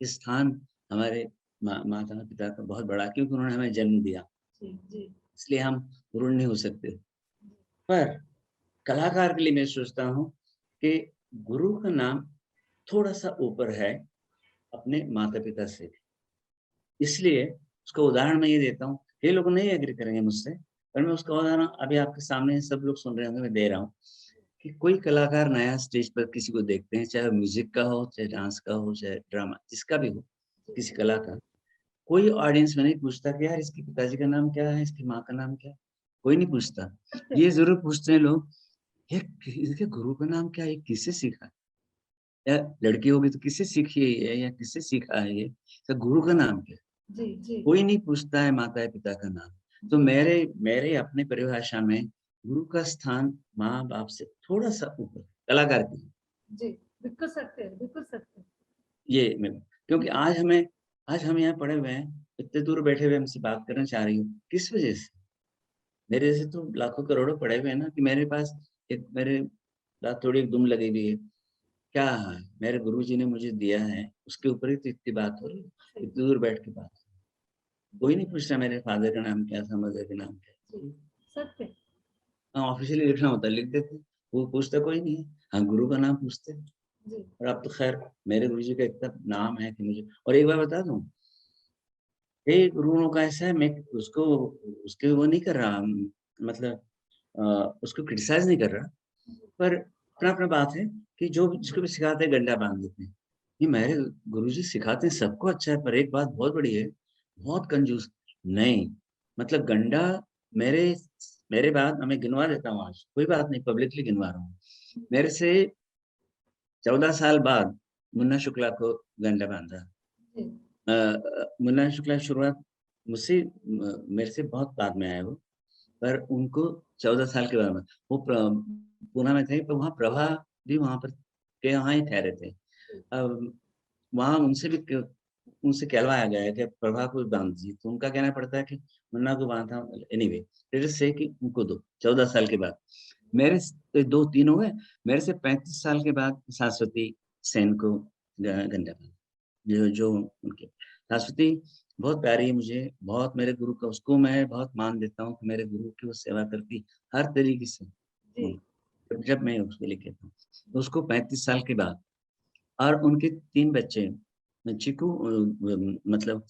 कि स्थान हमारे माता-पिता का बहुत बड़ा है क्योंकि उन्होंने हमें जन्म दिया, जी, जी, इसलिए हम ऋणी नहीं हो सकते। पर कलाकार के लिए मैं सोचता हूँ कि गुरु का नाम थोड़ा-सा ऊपर है अपने माता-पिता से भी। इसलिए उसका उदाहरण मैं ये देता हूँ, ये लोग नहीं एग्री करेंगे मुझसे, पर मैं उसका उदाहरण अभी आपके सामने सब लोग सुन रहे होंगे, मैं दे रहा हूँ कि कोई कलाकार नया स्टेज पर किसी को देखते हैं, चाहे म्यूज़िक का हो, चाहे डांस का हो, चाहे ड्रामा, जिसका भी हो, किसी कला का। कोई ऑडियंस में नहीं पूछता कि यार इसके पिताजी का नाम क्या है, इसकी माँ का नाम क्या है? कोई नहीं पूछता। सत्य, ये ज़रूर पूछते हैं लोग, ये इसके गुरु का नाम क्या है? ये किससे सीखा है? या लड़की होगी तो किससे सीखी है ये या किससे सीखा है ये? इसका गुरु का नाम क्या है? जी, जी, कोई नहीं पूछता है माता-पिता का नाम। तो जी, मेरे मेरे अपनी परिभाषा में गुरु का स्थान माँ-बाप से थोड़ा-सा ऊपर कलाकार की। जी, बिल्कुल सत्य है, बिल्कुल सत्य है। ये मैं क्योंकि आज हम यहाँ पड़े हुए हैं, इतने दूर बैठे हुए हमसे बात करना चाह रही हो, किस वजह से? मेरे जैसे तो लाखों करोड़ों पड़े हुए हैं ना कि मेरे पास एक मेरे साथ थोड़ी एक दुम लगी हुई है। क्या है? मेरे गुरुजी ने मुझे दिया है, उसके ऊपर ही तो इतनी बात हो रही है, सही, इतनी दूर बैठ के बात। जी, कोई नहीं पूछ रहा मेरे फादर का नाम क्या था, मदर का नाम जी, क्या? सत्य, हाँ, ऑफ़िशियली लिखना होता है, लिख देते। वो पूछता कोई नहीं है। हाँ, गुरु का नाम पूछते हैं। जी और अब तो खैर मेरे गुरुजी का इतना नाम है कि मुझे, और एक बात बता दूं, एक गुरुओं का ऐसा है, मैं उसको उसके वो नहीं कर रहा, मतलब उसको क्रिटिसाइज नहीं कर रहा, पर अपना-अपना बात है कि जो जिसको भी सिखाते हैं गंडा बाँध देते हैं। ये मेरे गुरुजी सिखाते हैं सबको अच्छा है, पर एक बात बहुत बड़ी है, बहुत कंजूस। नहीं, मतलब गंडा मेरे मेरे बाद मैं गिनवा देता हूँ आज, कोई बात नहीं, पब्लिकली गिनवा रहा हूँ। मेरे से 14 साल बाद मुन्ना शुक्ला को गंडा बाँधा। जी मुन्ना शुक्ला की शुरुआत मुझसे मेरे से बहुत बाद में आए वो, पर उनको 14 साल के बाद में वो पूना में थे, तो वहाँ प्रभा भी वहाँ पर के यहाँ ही ठहरे थे। अब वहाँ उनसे भी उनसे कहलवाया गया है कि प्रभा को भी बाँध दीजिए, तो उनका कहना पड़ता है कि मुन्ना को बाँधा, एनीवे लेट अस से कि उनको दो 14 साल के बाद। मेरे 2-3 हो गए, मेरे से 35 साल के बाद सरस्वती सेन को गंडा बाँधा। जो उनके सरस्वती बहुत प्यारी है मुझे, बहुत मेरे गुरु का उसको मैं बहुत मान देता हूँ कि मेरे गुरु की वो सेवा करती हर तरीके से। जी जब मैं उसको लेके था, तो उसको 35 साल के बाद, और उनके 3 बच्चे, चीकू मतलब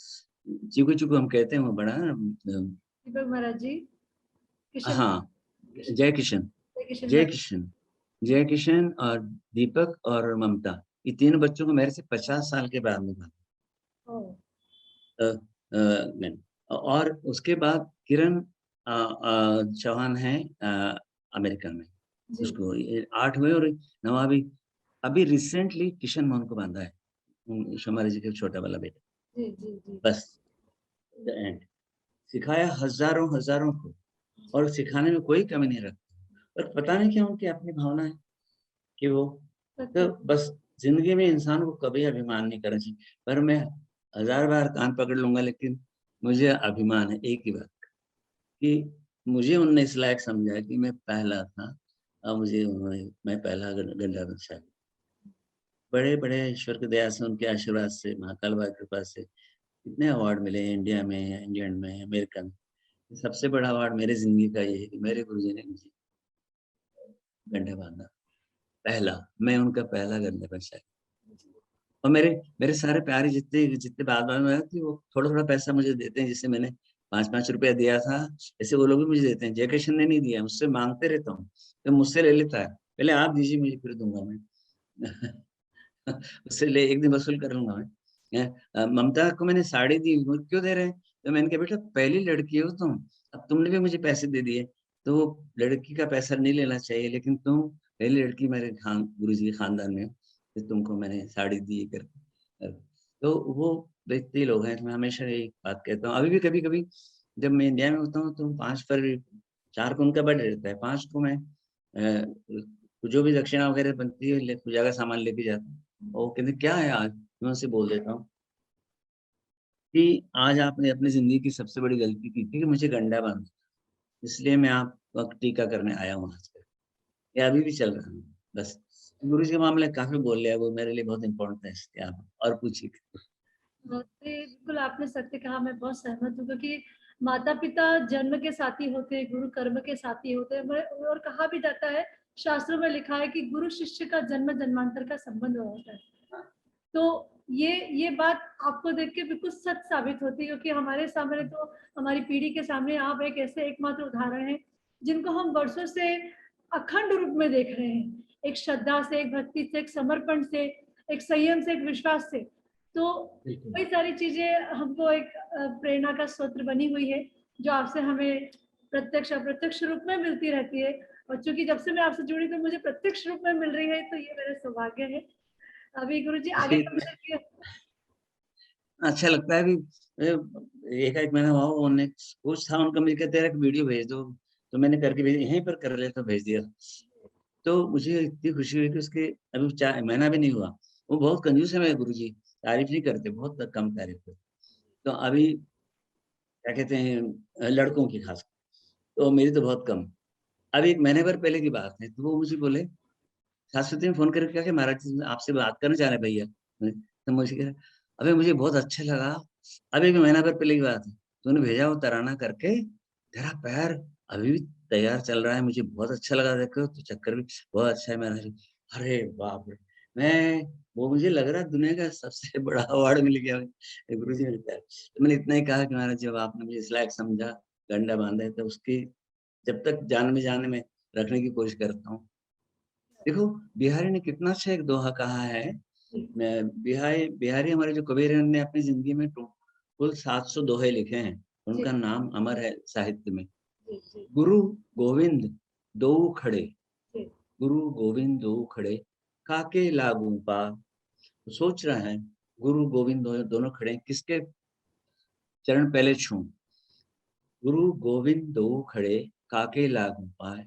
चीकू-चीकू हम कहते हैं, वो बड़ा दीपक महाराज जी, किशन हाँ, जय किशन किशन जय महाराज। किशन जय किशन और दीपक और ममता, ये तीनों बच्चों को मेरे से 50 साल के बाद में मिला। ओह, अ नहीं, और उसके बाद किरण चौहान है अमेरिका में। जी उसको ये 8 हुए और 9वाँ भी अभी रिसेंटली किशन मोहन को बाँधा है। शर्मा जी का छोटा वाला बेटा। जी जी जी बस द एंड। सिखाया हज़ारों को, और सिखाने में कोई कमी नहीं रखा। और पता नहीं क्यों उनकी अपनी भावना है कि वो, तो सत्य बस ज़िंदगी में इंसान को कभी अभिमान नहीं करना चाहिए। पर मैं हज़ार बार कान पकड़ लूँगा, लेकिन मुझे अभिमान है एक ही बात कि मुझे उनने इस लायक समझा कि मैं पहला था, और मुझे उन्होंने मैं पहला गंगा बख्शा। बड़े-बड़े ईश्वर की दया से, उनके आशीर्वाद से, महाकाल बा की कृपा से कितने अवार्ड मिले हैं इंडिया में, इंग्लैंड में, अमेरिका में। सबसे बड़ा अवार्ड मेरी ज़िंदगी का ये है कि मेरे गुरुजी ने मुझे गंडा बाँधा। पहला, मैं उनका पहला गंडा बख्शा। और मेरे मेरे सारे प्यारे जितने जितने बाद-बाद में आए थे, वो थोड़ा-थोड़ा पैसा मुझे देते हैं, जैसे मैंने 5-5 रुपया दिया था, ऐसे वो लोग भी मुझे देते हैं। जय किशन ने नहीं दिया, मुझसे माँगते रहता हूँ, तो मुझसे ले लेता है। पहले आप दीजिए मुझे, फिर दूँगा मैं। उससे ले एक दिन वसूल कर लूँगा मैं। ममता को मैंने साड़ी दी, वो क्यों दे रहे हैं? तो मैंने कहा बेटा पहली लड़की हो तुम, अब तुमने भी मुझे पैसे दे दिए, तो वो लड़की का पैसा नहीं लेना चाहिए, लेकिन तुम पहली लड़की मेरे गुरुजी के खानदान में हो, तो तुमको मैंने साड़ी दी करके। तो वो व्यक्ति लोग हैं, तो मैं हमेशा यही बात कहता हूँ। अभी भी कभी-कभी जब मैं इंडिया में होता हूँ, तो 5 फरवरी 4 को उनका बर्थडे रहता है, 5 को मैं जो भी दक्षिणा वगैरह बनती है, पूजा का सामान लेके जाता हूँ। वो कहते क्या है आज? मैं उनसे बोल देता हूँ कि आज आपने अपनी ज़िंदगी की सबसे बड़ी गलती की थी कि मुझे गंडा बाँधा, इसलिए मैं आपका टीका करने आया हूँ आज का। ये अभी भी चल रहा है। बस गुरु जी के मामले काफ़ी बोल लिया, वो मेरे लिए बहुत इम्पोर्टेंट है, इसलिए आप और पूछिए। जी, बिल्कुल आपने सत्य कहा, मैं बहुत सहमत हूँ क्योंकि माता-पिता जन्म के साथी होते हैं, गुरु कर्म के साथी होते हैं। और कहा भी जाता है, शास्त्रों में लिखा है कि गुरु शिष्य का जन्म-जन्मांतर का संबंध होता है। तो ये बात आपको देख के बिल्कुल सच साबित होती है क्योंकि हमारे सामने तो हमारी पीढ़ी के सामने आप एक ऐसे एकमात्र उदाहरण हैं, जिनको हम वर्षों से अखंड रूप में देख रहे हैं। एक श्रद्धा से, एक भक्ति से, एक समर्पण से, एक संयम से, एक विश्वास से। तो बिल्कुल। कई सारी चीज़ें हमको एक प्रेरणा का स्रोत बनी हुई है, जो आपसे हमें प्रत्यक्ष अप्रत्यक्ष रूप में मिलती रहती है। और चूँकि जब से मैं आपसे जुड़ी तो मुझे प्रत्यक्ष रूप में मिल रही है, तो ये मेरा सौभाग्य है। अभी गुरुजी आगे जी, कब तक ये अच्छा लगता है कि एकाएक मैंने वहाँ उन्होंने कुछ था उनका, मुझे कहते हैं एक वीडियो भेज दो, तो मैंने करके भेज, यहीं पर कर लेता, भेज दिया। तो मुझे इतनी खुशी हुई कि उसके अभी 4 महीना भी नहीं हुआ। वो बहुत कंजूस है मेरे गुरुजी, तारीफ़ नहीं करते, बहुत कम तारीफ़ करते। तो अभी क्या कहते हैं लड़कों की ख़ास, तो मेरी तो बहुत कम। अभी 1 महीने भर पहले की बात है, तो वो मुझे बोले, शाश्वती ने फ़ोन करके कहा कि महाराज जी आपसे बात करना चाह रहे हैं भैया। तो मुझे कह रहा, अबे मुझे बहुत अच्छा लगा, अभी भी महीना भर पहले की बात है, तूने भेजा वो तराना करके, तेरा पैर अभी भी तैयार चल रहा है, मुझे बहुत अच्छा लगा देखो, तो चक्कर भी बहुत अच्छा है महाराज जी। अरे बाप रे! वो मुझे लग रहा है दुनिया का सबसे बड़ा अवार्ड मिल गया गुरु जी मिलता है। तो मैंने इतना ही कहा कि महाराज जब आपने मुझे इस लायक समझा, गंडा बांधा है, तो उसकी जब तक जान में जाने में रखने की कोशिश करता हूँ। देखो बिहारी ने कितना अच्छा एक दोहा कहा है। बिहारी हमारे जो कबीर ने अपनी जिंदगी में कुल 700 दोहे लिखे हैं, उनका नाम अमर है साहित्य में। गुरु गोविंद दो खड़े, गुरु गोविंद दो खड़े, काके लागू पा। तो सोच रहा है गुरु गोविंद दोनों खड़े, किसके चरण पहले छूं? गुरु गोविंद दो खड़े, काके लागू पाए।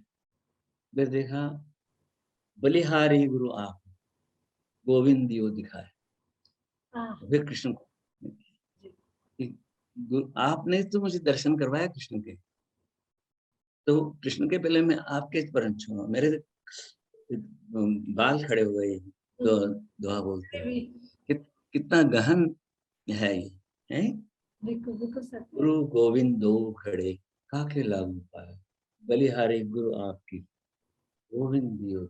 फिर देखा बलिहारी गुरु आप, गोविंद दियो दिखाए। फिर कृष्ण को आपने तो मुझे दर्शन करवाया कृष्ण के, तो कृष्ण के पहले मैं आपके चरण छूंगा। मेरे बाल खड़े हुए तो दुआ बोलते हैं। कितना गहन है ये, है? बिल्कुल बिल्कुल सर। गुरु गोविंद दो खड़े, काके लागू पाए, बलिहारी गुरु आपकी, गोविंद दियो।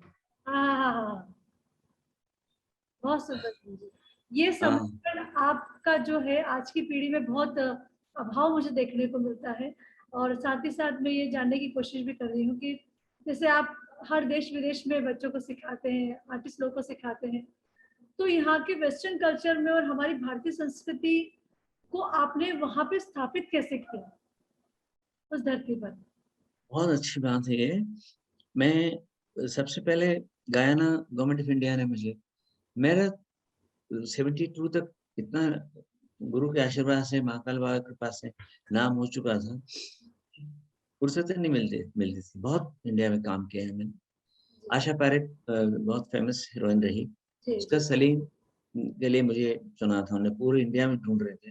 बहुत सुंदर जी। ये समर्पण आपका जो है आज की पीढ़ी में बहुत अभाव मुझे देखने को मिलता है। और साथ ही साथ मैं ये जानने की कोशिश भी कर रही हूँ कि जैसे आप हर देश विदेश में बच्चों को सिखाते हैं, आर्टिस्ट लोगों को सिखाते हैं, तो यहाँ के वेस्टर्न कल्चर में और हमारी भारतीय संस्कृति को आपने वहां पे स्थापित कैसे किया उस धरती पर? बहुत अच्छी बात है ये। मैं सबसे पहले गयाना गवर्नमेंट ऑफ इंडिया ने मुझे, मेरा 72 तक इतना गुरु के आशीर्वाद से, महाकाल बाबा की कृपा से नाम हो चुका था, फुर्सत नहीं मिलती थी। बहुत इंडिया में काम किया है मैंने। आशा पारेख बहुत फेमस हीरोइन रही, उसका सलीम के लिए मुझे चुना था, उन्हें पूरे इंडिया में ढूंढ रहे थे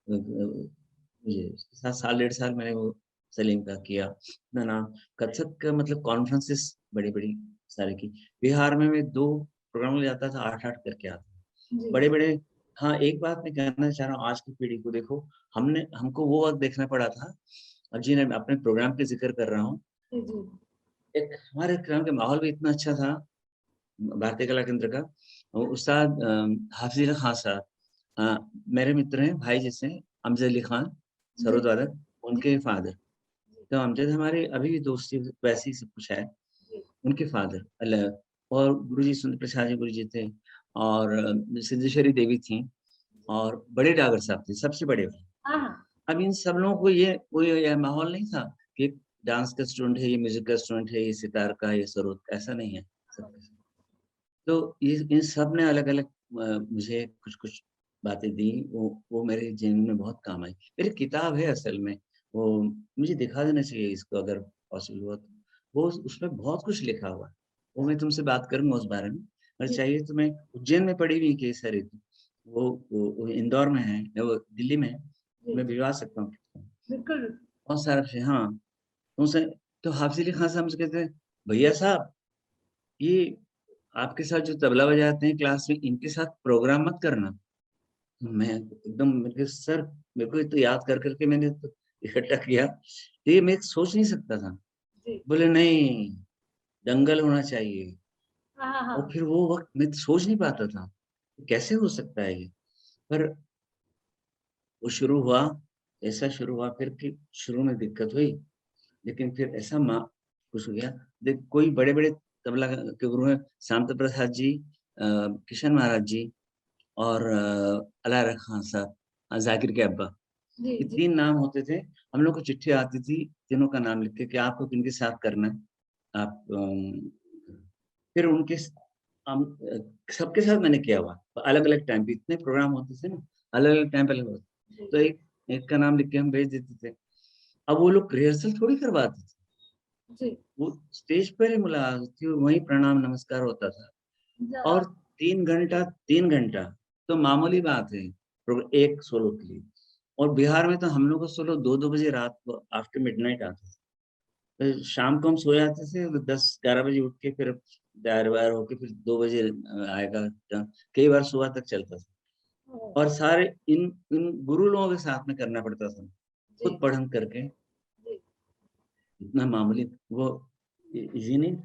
मुझे। 7 साल 1.5 साल मैंने वो सलीम का किया अपना नाम। कथक का मतलब कॉन्फ्रेंसेस बड़ी सारी की। बिहार में मैं 2 प्रोग्राम में जाता था, 8-8 करके आता बड़े। हाँ, एक बात मैं कहना चाह रहा हूँ आज की पीढ़ी को, देखो हमको वो वक्त देखना पड़ा था। अब जी मैं अपने प्रोग्राम के जिक्र कर रहा हूँ, एक हमारे प्रोग्राम का माहौल भी इतना अच्छा था भारतीय कला केंद्र का। उस्ताद हाफिज अली खान साहब मेरे मित्र हैं, भाई जैसे अमजद अली खान सरोद वादक, उनके फादर। तो अमजद हमारे अभी भी दोस्ती वैसे ही सब कुछ है। उनके फादर अल्लाह। और गुरुजी सुंदर प्रसाद जी गुरुजी थे, और सिद्धेश्वरी देवी थी, और बड़े डागर साहब थे, सबसे बड़े। अब इन सब लोगों को ये कोई यह माहौल नहीं था कि डांस का स्टूडेंट है, ये म्यूजिक का स्टूडेंट है, ये सितार का, ये सरोद, ऐसा नहीं है। तो ये इन सब ने अलग अलग मुझे कुछ बातें दी, वो मेरे जीवन में बहुत काम आई। मेरी किताब है असल में, वो मुझे दिखा देना चाहिए इसको अगर पॉसिबल हुआ तो। वो उसमें बहुत कुछ लिखा हुआ है, वो मैं तुमसे बात करूंगा उस बारे में। अगर चाहिए तो मैं उज्जैन में पड़ी हुई केस है, वो इंदौर में है, वो दिल्ली में है, मैं भिजवा सकता हूँ बिल्कुल। बहुत सारा से। हाँ, उनसे तो हाफिज अली खान साहब मुझे कहते हैं, भैया साहब ये आपके साथ जो तबला बजाते हैं क्लास में, इनके साथ प्रोग्राम मत करना। मैं एकदम मेरे सर, मेरे को तो याद कर करके मैंने तो इकट्ठा किया, ये मैं सोच नहीं सकता था। बोले नहीं, दंगल होना चाहिए। और फिर वो वक्त मैं सोच नहीं पाता था कैसे हो सकता है ये, पर वो शुरू हुआ, ऐसा शुरू हुआ फिर कि शुरू में दिक्कत हुई, लेकिन फिर ऐसा कुछ हो गया। देख कोई बड़े तबला के गुरु हैं, शांत प्रसाद जी, किशन महाराज जी, और अलारा खान साहब, जाकिर के अब्बा, ये 3 नाम होते थे। हम लोग को चिट्ठी आती थी तीनों का नाम लिख के कि आपको किनके साथ करना है। आप फिर उनके सबके साथ मैंने किया हुआ, अलग अलग टाइम पे इतने प्रोग्राम होते थे ना, अलग अलग टाइम पे अलग होते, तो एक का नाम लिख के हम भेज देते थे। अब वो लोग रिहर्सल थोड़ी करवाते थे, वो स्टेज पर ही मुलाकात थी, वहीं प्रणाम नमस्कार होता था। और 3 घंटा तो मामूली बात है एक सोलो के लिए। और बिहार में तो हम लोग का सोलो 2-2 बजे रात को आफ्टर मिडनाइट आता था। तो शाम को हम सो जाते थे, 10-11 बजे उठ के फिर तैयार वायर होके फिर 2 बजे आएगा, कई बार सुबह तक चलता था। और सारे इन गुरु लोगों के साथ में करना पड़ता था, खुद पढ़न करके। इतना मामूली वो इजी नहीं।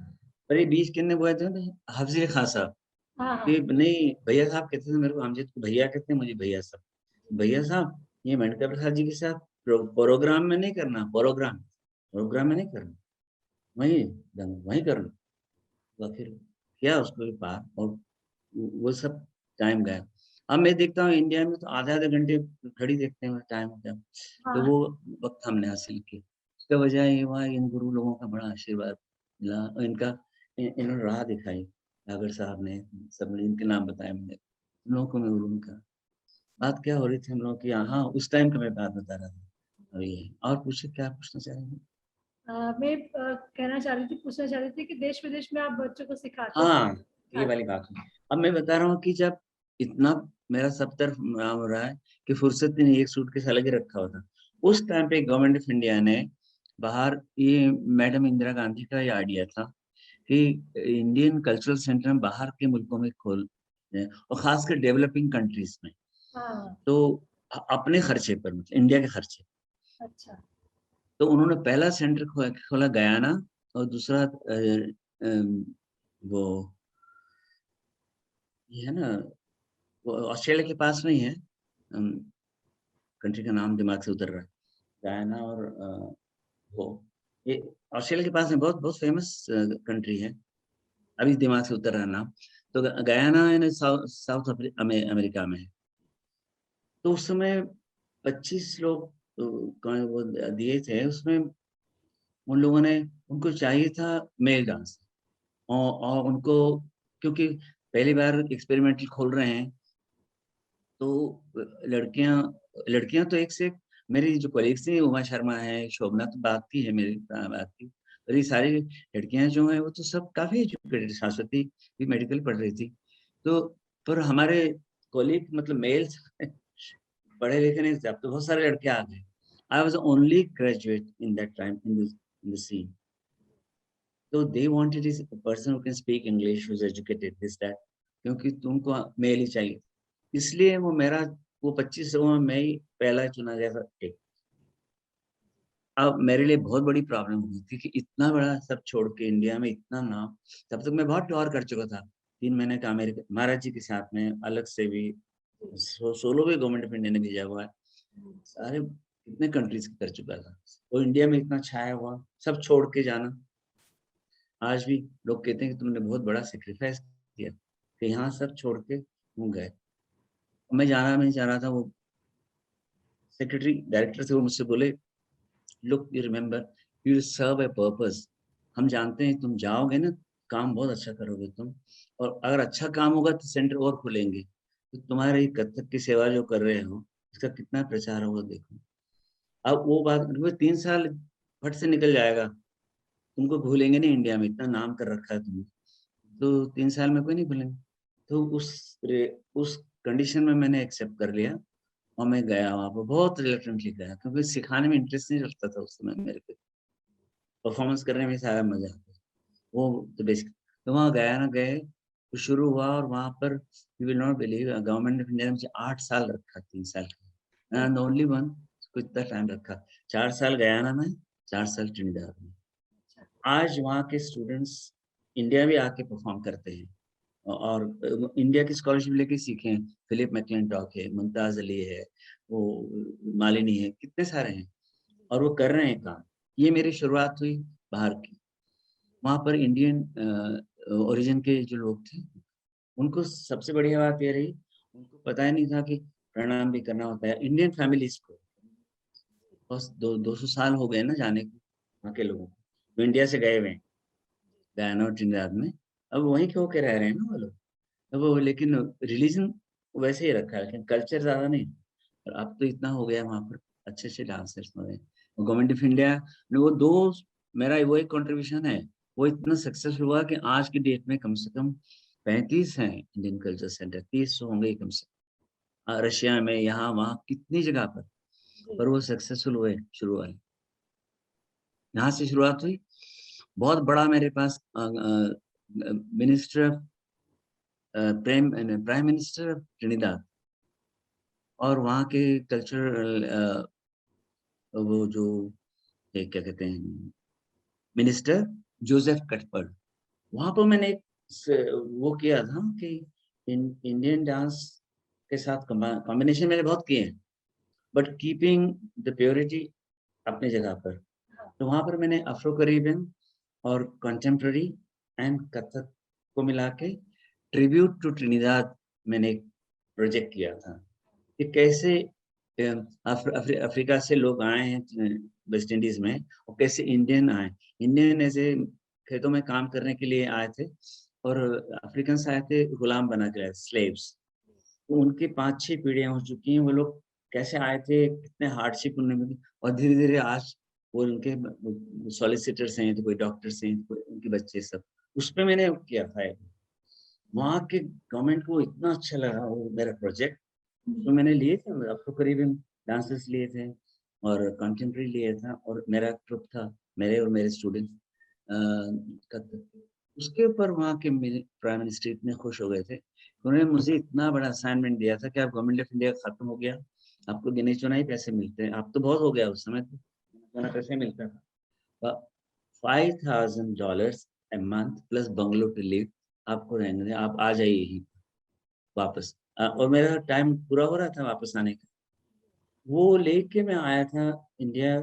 पर ये बीच किन्ने बोए थे हाफिज अली खान साहब, हाँ हाँ कि नहीं भैया साहब कहते थे मेरे को, अमजद को भैया कहते हैं, मुझे भैया साहब। भैया साहब ये मेनका प्रसाद जी के साथ प्रोग्राम में नहीं करना, प्रोग्राम में नहीं करना, वहीं वहीं करना। तो फिर किया उसको भी पार, और वो सब टाइम गया। अब मैं देखता हूँ इंडिया में तो आधे आधे घंटे घड़ी देखते हैं टाइम होता है, तो हाँ वो वक्त हमने हासिल किया। उसका वजह ये हुआ इन गुरु लोगों का बड़ा आशीर्वाद मिला, और इन्होंने राह दिखाई, सागर साहब ने, सबने इनके नाम बताए मैंने, उन लोगों को मैं गुरु का। बात क्या हो रही थी हम लोग की, हाँ उस टाइम का मैं बात बता रहा था। और ये और पूछे, क्या पूछना चाहेंगे? मैं कहना चाह रही थी, पूछना चाह रही थी कि देश विदेश में आप बच्चों को सिखाते हैं। हाँ ये वाली बात है। अब मैं बता रहा हूँ कि जब इतना मेरा सब तरफ नाम हो रहा है कि फुर्सत ही नहीं, एक सूटकेस अलग ही रखा हुआ था। उस टाइम पे गवर्नमेंट ऑफ इंडिया ने बाहर, ये मैडम इंदिरा गांधी का ये आइडिया था कि इंडियन कल्चरल सेंटर हम बाहर के मुल्कों में खोल दें, और खासकर डेवलपिंग कंट्रीज में। हाँ तो अपने खर्चे पर, मतलब इंडिया के खर्चे। अच्छा तो उन्होंने पहला सेंटर खोला गयाना, और दूसरा वो ये है ना, वो ऑस्ट्रेलिया के पास में ही है, कंट्री का नाम दिमाग से उतर रहा है, गयाना और वो ये ऑस्ट्रेलिया के पास में बहुत बहुत फेमस कंट्री है, अभी दिमाग से उतर रहा है नाम। तो गयाना है ना, साउथ अमेरिका में है। तो उस समय 25 लोग वो दिए थे, उसमें उन लोगों ने, उनको चाहिए था मेल डांस, और उनको, क्योंकि पहली बार एक्सपेरिमेंटल खोल रहे हैं, तो लड़कियां लड़कियां तो एक से एक, मेरी जो कलीग्स थी, उमा शर्मा है, शोभना, तो बात की है मेरी, बात की, और ये सारी लड़कियां जो हैं वो तो सब काफी एजुकेटेड, सरस्वती भी मेडिकल पढ़ रही थी। तो पर हमारे कॉलीग मतलब मेल्स पढ़े लिखे नहीं थे, अब तो बहुत सारे लड़के आ गए। I was only graduate in that time in the scene. तो they wanted is person who can speak English, who is educated, this that, क्योंकि तुमको मेल ही चाहिए। इसलिए वो मेरा, वो 25 लोगों में मैं ही पहला चुना गया था एक। अब मेरे लिए बहुत बड़ी प्रॉब्लम हुई थी कि इतना बड़ा सब छोड़ के इंडिया में इतना नाम, तब तक मैं बहुत टूर कर चुका था। 3 महीने का अमेरिका महाराज जी के साथ में, अलग से भी सोलो भी गवर्नमेंट ऑफ इंडिया ने भेजा हुआ है, सारे कितने कंट्रीज कर चुका था। वो इंडिया में इतना छाया हुआ, सब छोड़ के जाना। आज भी लोग कहते हैं कि तुमने बहुत बड़ा सेक्रीफाइस किया, कि यहाँ सब छोड़ के तुम गए। मैं जाना नहीं चाह रहा था, वो सेक्रेटरी डायरेक्टर थे, वो मुझसे बोले, look you remember, you serve a purpose. हम जानते हैं तुम जाओगे ना, काम बहुत अच्छा करोगे तुम, और अगर अच्छा काम होगा तो सेंटर और खुलेंगे, तो तुम्हारे कथक की सेवा जो कर रहे हो, इसका कितना प्रचार होगा देखो। अब वो बात, वो 3 साल फट से निकल जाएगा, तुमको भूलेंगे नहीं, इंडिया में इतना नाम कर रखा है तुमने, तो 3 साल में कोई नहीं भूलेंगे। तो उस कंडीशन में मैंने एक्सेप्ट कर लिया, और मैं गया वहाँ पर, बहुत रिलेक्टेंटली गया, क्योंकि सिखाने में इंटरेस्ट नहीं रखता था उस समय मेरे को, परफॉर्मेंस करने में सारा मजा आता है। वो तो बेसिक, तो वहाँ गया ना, गए तो शुरू हुआ, और वहाँ पर you will not believe, government of India ने मुझे 8 साल रखा, 3 साल का, एंड ओनली वन, कितना टाइम रखा, 4 साल गया ना मैं, 4 साल ट्रिनिडाद में। आज वहाँ के स्टूडेंट्स इंडिया भी आके परफॉर्म करते हैं, और इंडिया की स्कॉलरशिप लेके सीखे हैं। फिलिप मैकलिंटॉक है, मुमताज अली है, वो मालिनी है, कितने सारे हैं, और वो कर रहे हैं काम। ये मेरी शुरुआत हुई बाहर की। वहाँ पर इंडियन ओरिजिन के जो लोग थे, उनको सबसे बढ़िया बात ये रही, उनको पता ही नहीं था कि प्रणाम भी करना होता है इंडियन फैमिलीज को। बस 200 साल हो गए ना जाने को, वहाँ के लोगों को, तो इंडिया से गए हुए हैं गयाना और ट्रिनिडाद में, अब वहीं के होके रह रहे हैं ना वो लोग। अब वो, लेकिन रिलीजन वैसे ही रखा है, लेकिन कल्चर ज्यादा नहीं। और अब तो इतना हो गया वहाँ पर, अच्छे अच्छे डांसर्स हो रहे हैं। गवर्नमेंट ऑफ इंडिया ने वो दो, मेरा वो एक कंट्रीब्यूशन है, वो इतना सक्सेसफुल हुआ कि आज की डेट में कम से कम 35 हैं इंडियन कल्चर सेंटर, 30 होंगे कम से कम। रशिया में, यहाँ वहाँ कितनी जगह पर वो सक्सेसफुल हुए, शुरू हुए, यहाँ से शुरुआत हुई। बहुत बड़ा मेरे पास minister, prime minister of Trinidad, और वहाँ के कल्चरल, वो जो क्या कहते हैं, मिनिस्टर जोसेफ कटफर्ड, वहाँ पर मैंने एक वो किया था कि इंडियन डांस के साथ कॉम्बिनेशन मैंने बहुत किए हैं, बट कीपिंग द प्योरिटी अपनी जगह पर। तो वहाँ पर मैंने अफ्रो करीबियन और कंटेम्प्ररी एंड कथक को मिला के ट्रिब्यूट टू ट्रिनिदाद मैंने एक प्रोजेक्ट किया था कि कैसे अफ्रीका से लोग आए हैं वेस्ट इंडीज में, और कैसे इंडियन आए। इंडियन ऐसे खेतों में काम करने के लिए आए थे, और अफ्रीकन आए थे गुलाम बना के, स्लेव्स। तो उनकी 5-6 पीढ़ियां हो चुकी हैं। वो लोग कैसे आए थे, कितने हार्डशिप उनने मिली, और धीरे धीरे आज वो उनके सॉलिसिटर्स हैं, तो कोई डॉक्टर्स हैं, कोई उनके बच्चे सब। उस पर मैंने किया था। वहाँ के गवर्नमेंट को इतना अच्छा लगा वो मेरा प्रोजेक्ट, तो मैंने लिए थे, अब तो करीबन डांसर्स लिए थे और कंटेम्प्रेरी लिए था, और मेरा ट्रुप था, मेरे और मेरे स्टूडेंट। उसके ऊपर वहाँ के प्राइम मिनिस्टर इतने खुश हो गए थे, उन्होंने मुझे इतना बड़ा असाइनमेंट दिया था कि आप गवर्नमेंट ऑफ इंडिया खत्म हो गया, आपको गिने चुनाई पैसे मिलते हैं। आप तो बहुत हो गया उस समय, तो गिने पैसे मिलता था। $5,000 a month plus bungalow to live, आपको रहने दें, आप आ जाइए यहीं वापस। और मेरा टाइम पूरा हो रहा था वापस आने का। वो लेके मैं आया था इंडिया,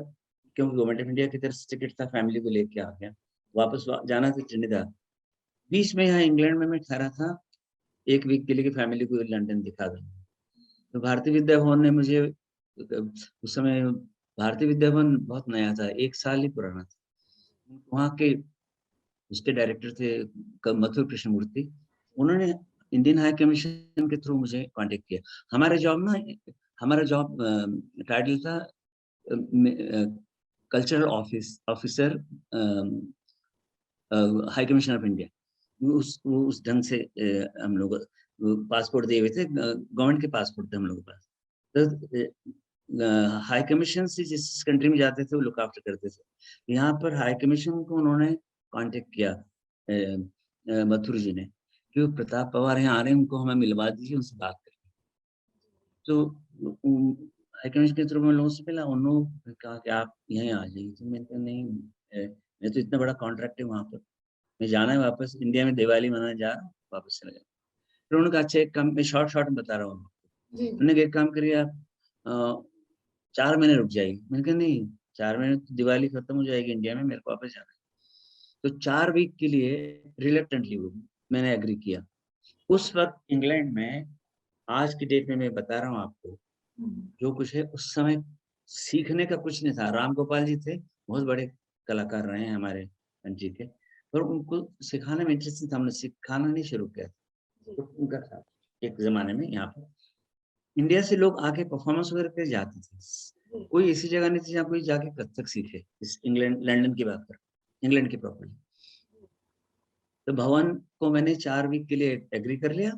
क्योंकि गवर्नमेंट ऑफ इंडिया की तरफ से टिकट था, फैमिली को लेके आ गया। वापस जाना था ट्रिनिदाद। बीच में यहाँ इंग्लैंड में मैं ठहरा था 1 वीक के लिए, कि फैमिली को लंदन दिखा दूँ। तो भारतीय विद्या भवन ने मुझे, उस समय भारतीय विद्या भवन बहुत नया था, 1 साल ही पुराना था। वहाँ के उसके डायरेक्टर थे मथुर कृष्णमूर्ति, उन्होंने इंडियन हाई कमीशन के थ्रू मुझे कांटेक्ट किया। हमारा जॉब टाइटल था cultural officer high commission of India. उस ढंग से हम लोग पासपोर्ट दिए हुए थे, गवर्नमेंट के पासपोर्ट थे हम लोगों के पास। तो हाई कमीशन से जिस कंट्री में जाते थे वो लुक आफ्टर करते थे। यहाँ पर हाई कमीशन को उन्होंने कांटेक्ट किया मथुर जी ने, कि प्रताप पवार यहाँ आ रहे हैं, उनको हमें मिलवा दीजिए, उनसे बात करें। तो हाई कमीशन के थ्रू में लोगों से मिला, उन्होंने कहा कि आप यहीं आ जाइए। तो मैंने कहा नहीं, मैं तो इतना बड़ा कॉन्ट्रैक्ट है वहाँ पर, मैं जाना है वापस, इंडिया में दिवाली मनाने जा रहा हूँ, वापस चला गया। फिर उन्होंने कहा अच्छा एक काम, मैं शॉर्ट में बता रहा हूँ। उन्होंने एक काम करिए, आप 4 महीने रुक जाइए। मैंने कहा नहीं, 4 महीने तो दिवाली खत्म हो जाएगी इंडिया में, मेरे को वापस जाना है। तो 4 वीक के लिए रिलेक्टेंटली मैंने एग्री किया। उस वक्त इंग्लैंड में, आज की डेट में मैं बता रहा हूँ आपको, जो कुछ है उस समय सीखने का कुछ नहीं था। राम गोपाल जी थे, बहुत बड़े कलाकार रहे हैं हमारे कंट्री के, पर उनको सिखाने में इंटरेस्ट नहीं था, हमने सिखाना नहीं शुरू किया। तो उनका था एक जमाने में यहाँ पर इंडिया से लोग आके परफॉर्मेंस वगैरह करके जाते थे। कोई ऐसी जगह नहीं थी जहाँ कोई जाके कथक सीखे। इस इंग्लैंड, लंदन की बात कर, इंग्लैंड की प्रॉपर्टी। तो भवन को मैंने 4 वीक के लिए एग्री कर लिया,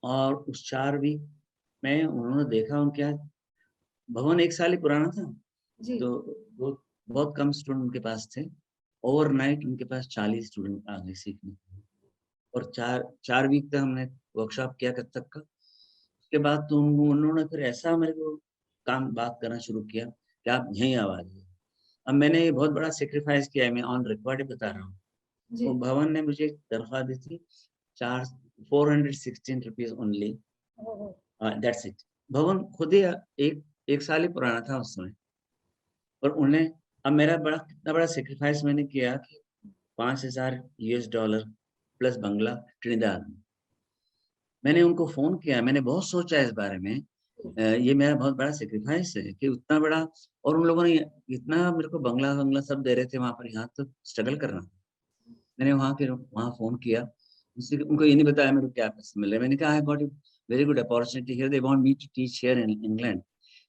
और उस 4 वीक में उन्होंने देखा उनके यहाँ भवन 1 साल ही पुराना था, तो वो बहुत कम स्टूडेंट उनके पास थे। ओवरनाइट उनके पास 40 स्टूडेंट आ गए सीखने, और 4 वीक तक हमने वर्कशॉप किया कथक का। उसके बाद तो उन्होंने फिर ऐसा मेरे को बात करना शुरू किया कि आप यहीं आ जाइए। अब मैंने ये बहुत बड़ा सेक्रीफाइस किया है, मैं ऑन रिकॉर्ड बता रहा हूँ। तो भवन ने मुझे तनख्वाह दी थी 416 रुपीज ओनली, दैट्स इट। भवन खुद ही एक साल ही पुराना था उस समय, और उन्हें, अब मेरा कितना बड़ा सेक्रीफाइस मैंने किया कि $5,000 प्लस बंगला ट्रिनिदाद में। मैंने उनको फोन किया, मैंने बहुत सोचा इस बारे में। ये मेरा बहुत बड़ा सेक्रीफाइस है कि उतना बड़ा, और उन लोगों ने इतना मेरे को बंगला सब दे रहे थे वहां पर, यहाँ तो स्ट्रगल करना। मैंने वहाँ फोन किया, उनको ये नहीं बताया मेरे को क्या पैसे मिल रहे। मैंने कहा I got very good opportunity here, they want me to teach here in England.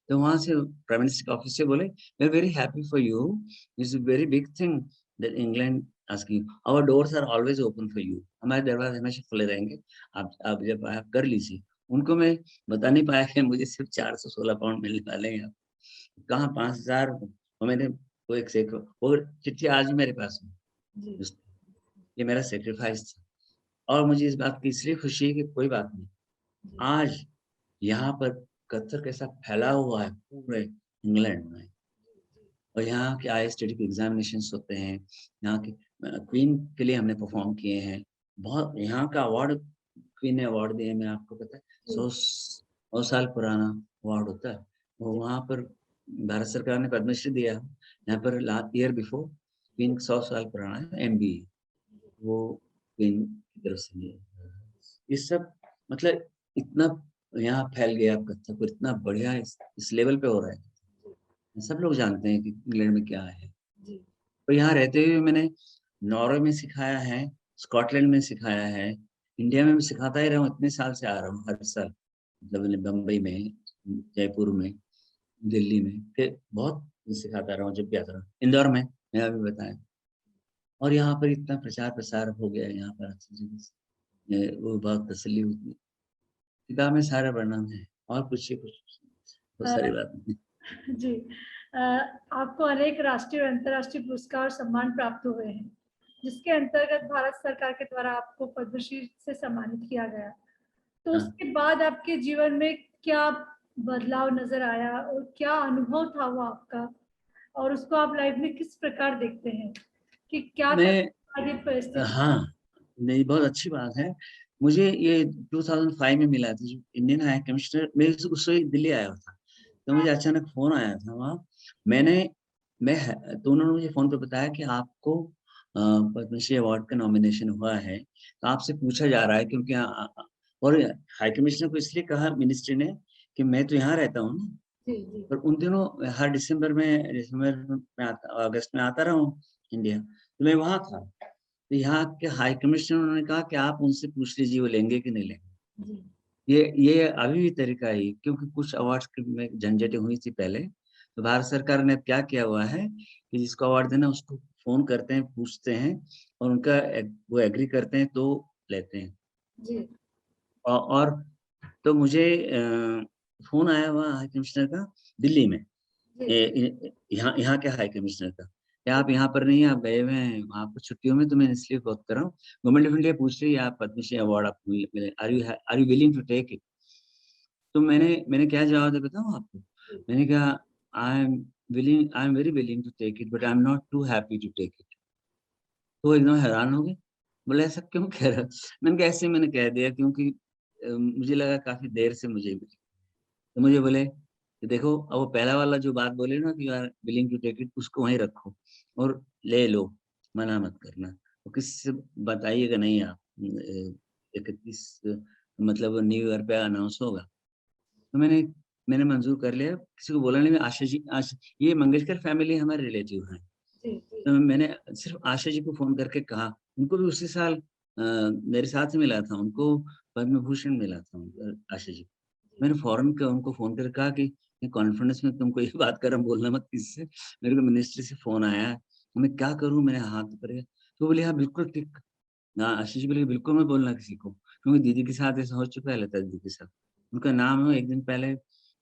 तो वहाँ से प्राइम मिनिस्टर के ऑफिस से बोले, we are very happy for you, it's a very big thing that England asking, our doors are always open for you, हमारे दरवाजे हमेशा खुले रहेंगे, आप जब आप कर लीजिए। उनको मैं बता नहीं पाया कि मुझे सिर्फ 416 पाउंड मिलने वाले हैं, कहाँ 5,000। और मैंने वो एक वो चिट्ठी आज भी मेरे पास है। ये मेरा सेक्रीफाइस था, और मुझे इस बात की इसलिए खुशी है कि कोई बात नहीं, आज यहाँ पर कथक कैसा फैला हुआ है पूरे इंग्लैंड में, और यहाँ के ISTD के एग्जामिनेशंस होते हैं, यहाँ के क्वीन के लिए हमने परफॉर्म किए हैं, बहुत यहाँ का अवार्ड, क्वीन ने अवार्ड दिया, मैं आपको पता है 100 साल पुराना अवार्ड होता है वो, वहाँ पर भारत सरकार ने पद्मश्री दिया। यहाँ पर लास्ट ईयर बिफोर क्वीन 100 साल पुराना है MB, वो क्वीन की तरफ से दिया। ये सब मतलब इतना यहाँ फैल गया कथक, और इतना बढ़िया इस लेवल पे हो रहा है, सब लोग जानते हैं कि इंग्लैंड में क्या है। तो यहाँ रहते हुए मैंने नॉर्वे में सिखाया है, स्कॉटलैंड में सिखाया है, इंडिया में भी सिखाता ही रहा हूँ, इतने साल से आ रहा हूँ हर साल, मतलब मैंने बम्बई में, जयपुर में, दिल्ली में, फिर बहुत सिखाता रहा हूँ जब भी आता रहा हूँ, इंदौर में मैं अभी बताया। और यहाँ पर इतना प्रचार प्रसार हो गया है यहाँ पर अच्छी जगह से, वो बहुत तसल्ली होती है। किताब में सारा वर्णन है, और पूछिए कुछ, बहुत सारी बात नहीं। जी, आपको अनेक राष्ट्रीय और अंतर्राष्ट्रीय पुरस्कार और सम्मान प्राप्त हुए हैं, जिसके अंतर्गत भारत सरकार के द्वारा आपको पद्मश्री से सम्मानित किया गया। तो हाँ। उसके बाद आपके जीवन में क्या बदलाव नजर आया और क्या अनुभव था वो आपका, और उसको आप लाइफ में किस प्रकार देखते हैं कि क्या मैं आगे परिस्थिति? हाँ, नहीं बहुत अच्छी बात है। मुझे ये 2005 में मिला था, जो इंडियन हाई कमिश्नर, मैं उस समय दिल्ली आया हुआ था, तो मुझे अचानक फ़ोन आया था वहाँ। तो उन्होंने मुझे फ़ोन पे बताया कि आपको पद्मश्री अवार्ड का नॉमिनेशन हुआ है, तो आपसे पूछा जा रहा है, क्योंकि और हाई कमिश्नर को इसलिए कहा मिनिस्ट्री ने कि मैं तो यहाँ रहता हूँ ना, जी जी पर उन दिनों हर दिसंबर में अगस्त में आता रहा हूँ इंडिया, तो मैं वहाँ था। तो यहाँ के हाई कमिश्नर उन्होंने कहा कि आप उनसे पूछ लीजिए वो लेंगे कि नहीं लेंगे। जी ये अभी भी तरीका है, क्योंकि कुछ अवार्ड्स में झंझटें हुई थी पहले, तो भारत सरकार ने क्या किया हुआ है कि जिसको अवार्ड देना उसको फोन करते हैं, पूछते हैं, और उनका वो एग्री करते हैं तो लेते हैं। जी और तो मुझे फोन आया हुआ हाई कमिश्नर का दिल्ली में, यहाँ यहाँ के हाई कमिश्नर का, कि आप यहाँ पर नहीं, आप गए हुए हैं वहाँ पर छुट्टियों में, तो मैं इसलिए बात कर रहा हूँ। गवर्नमेंट ऑफ इंडिया पूछ रही है आप पद्मश्री अवार्ड आपको मिले, are you willing to take it? तो मैंने क्या जवाब दिया बताऊँ आपको? मैंने कहा I am very willing to take it, but I am not too happy to take it. तो वो एकदम हैरान हो गए, बोले ऐसा क्यों कह रहा? मैंने कहा ऐसे मैंने कह दिया क्योंकि मुझे लगा काफी देर से मुझे मिली। तो मुझे बोले कि देखो, अब वो पहला वाला जो बात बोले ना कि you are willing to take it, उसको वहीं रखो और ले लो, मना मत करना। तो किसी से बताइएगा नहीं आप, 31 मतलब न्यू ईयर पे अनाउंस होगा। तो मैंने मंजूर कर लिया, किसी को बोला नहीं। मैं आशा जी, ये मंगेशकर फैमिली हमारे रिलेटिव हैं, जी जी तो मैंने सिर्फ आशा जी को फोन करके कहा, उनको भी उसी साल मेरे साथ ही मिला था, उनको पद्म भूषण मिला था आशा जी। मैंने फौरन उनको फ़ोन करके कहा कि मैं कॉन्फिडेंस में तुमको ये बात कर रहा हूँ, बोलना मत किसी से। मेरे को मिनिस्ट्री से फ़ोन आया है, मैं क्या करूँ? मैंने हाथ ऊपर किया। तो बोले हाँ, बिल्कुल ठीक। हाँ, आशीष बोले बिल्कुल मत बोलना किसी को, क्योंकि दीदी के साथ ऐसा हो चुका है, लता दीदी के साथ। उनका नाम है, एक दिन पहले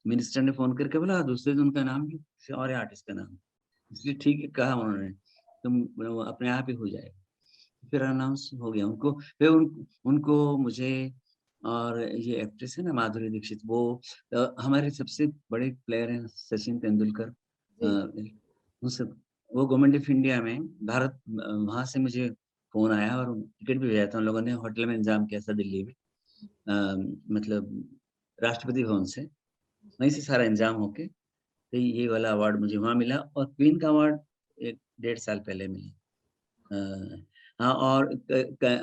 मिनिस्टर ने फ़ोन करके बोला, दूसरे दिन उनका नाम भी किसी और आर्टिस्ट का नाम। इसलिए ठीक है कहा उन्होंने, तुम वो अपने आप ही हो जाएगा। फिर अनाउंस हो गया उनको, फिर उनको मुझे, और ये एक्ट्रेस है ना माधुरी दीक्षित, वो हमारे सबसे बड़े प्लेयर हैं सचिन तेंदुलकर, उन सब, वो गवर्नमेंट ऑफ इंडिया में भारत, वहाँ से मुझे फ़ोन आया और टिकट भी भेजा था उन लोगों ने, होटल में इंतज़ाम किया था दिल्ली में, मतलब राष्ट्रपति भवन से, वहीं से सारा इंतज़ाम होके, तो ये वाला अवार्ड मुझे वहाँ मिला, और क्वीन का अवार्ड 1 डेढ़ साल पहले मिला। हाँ, और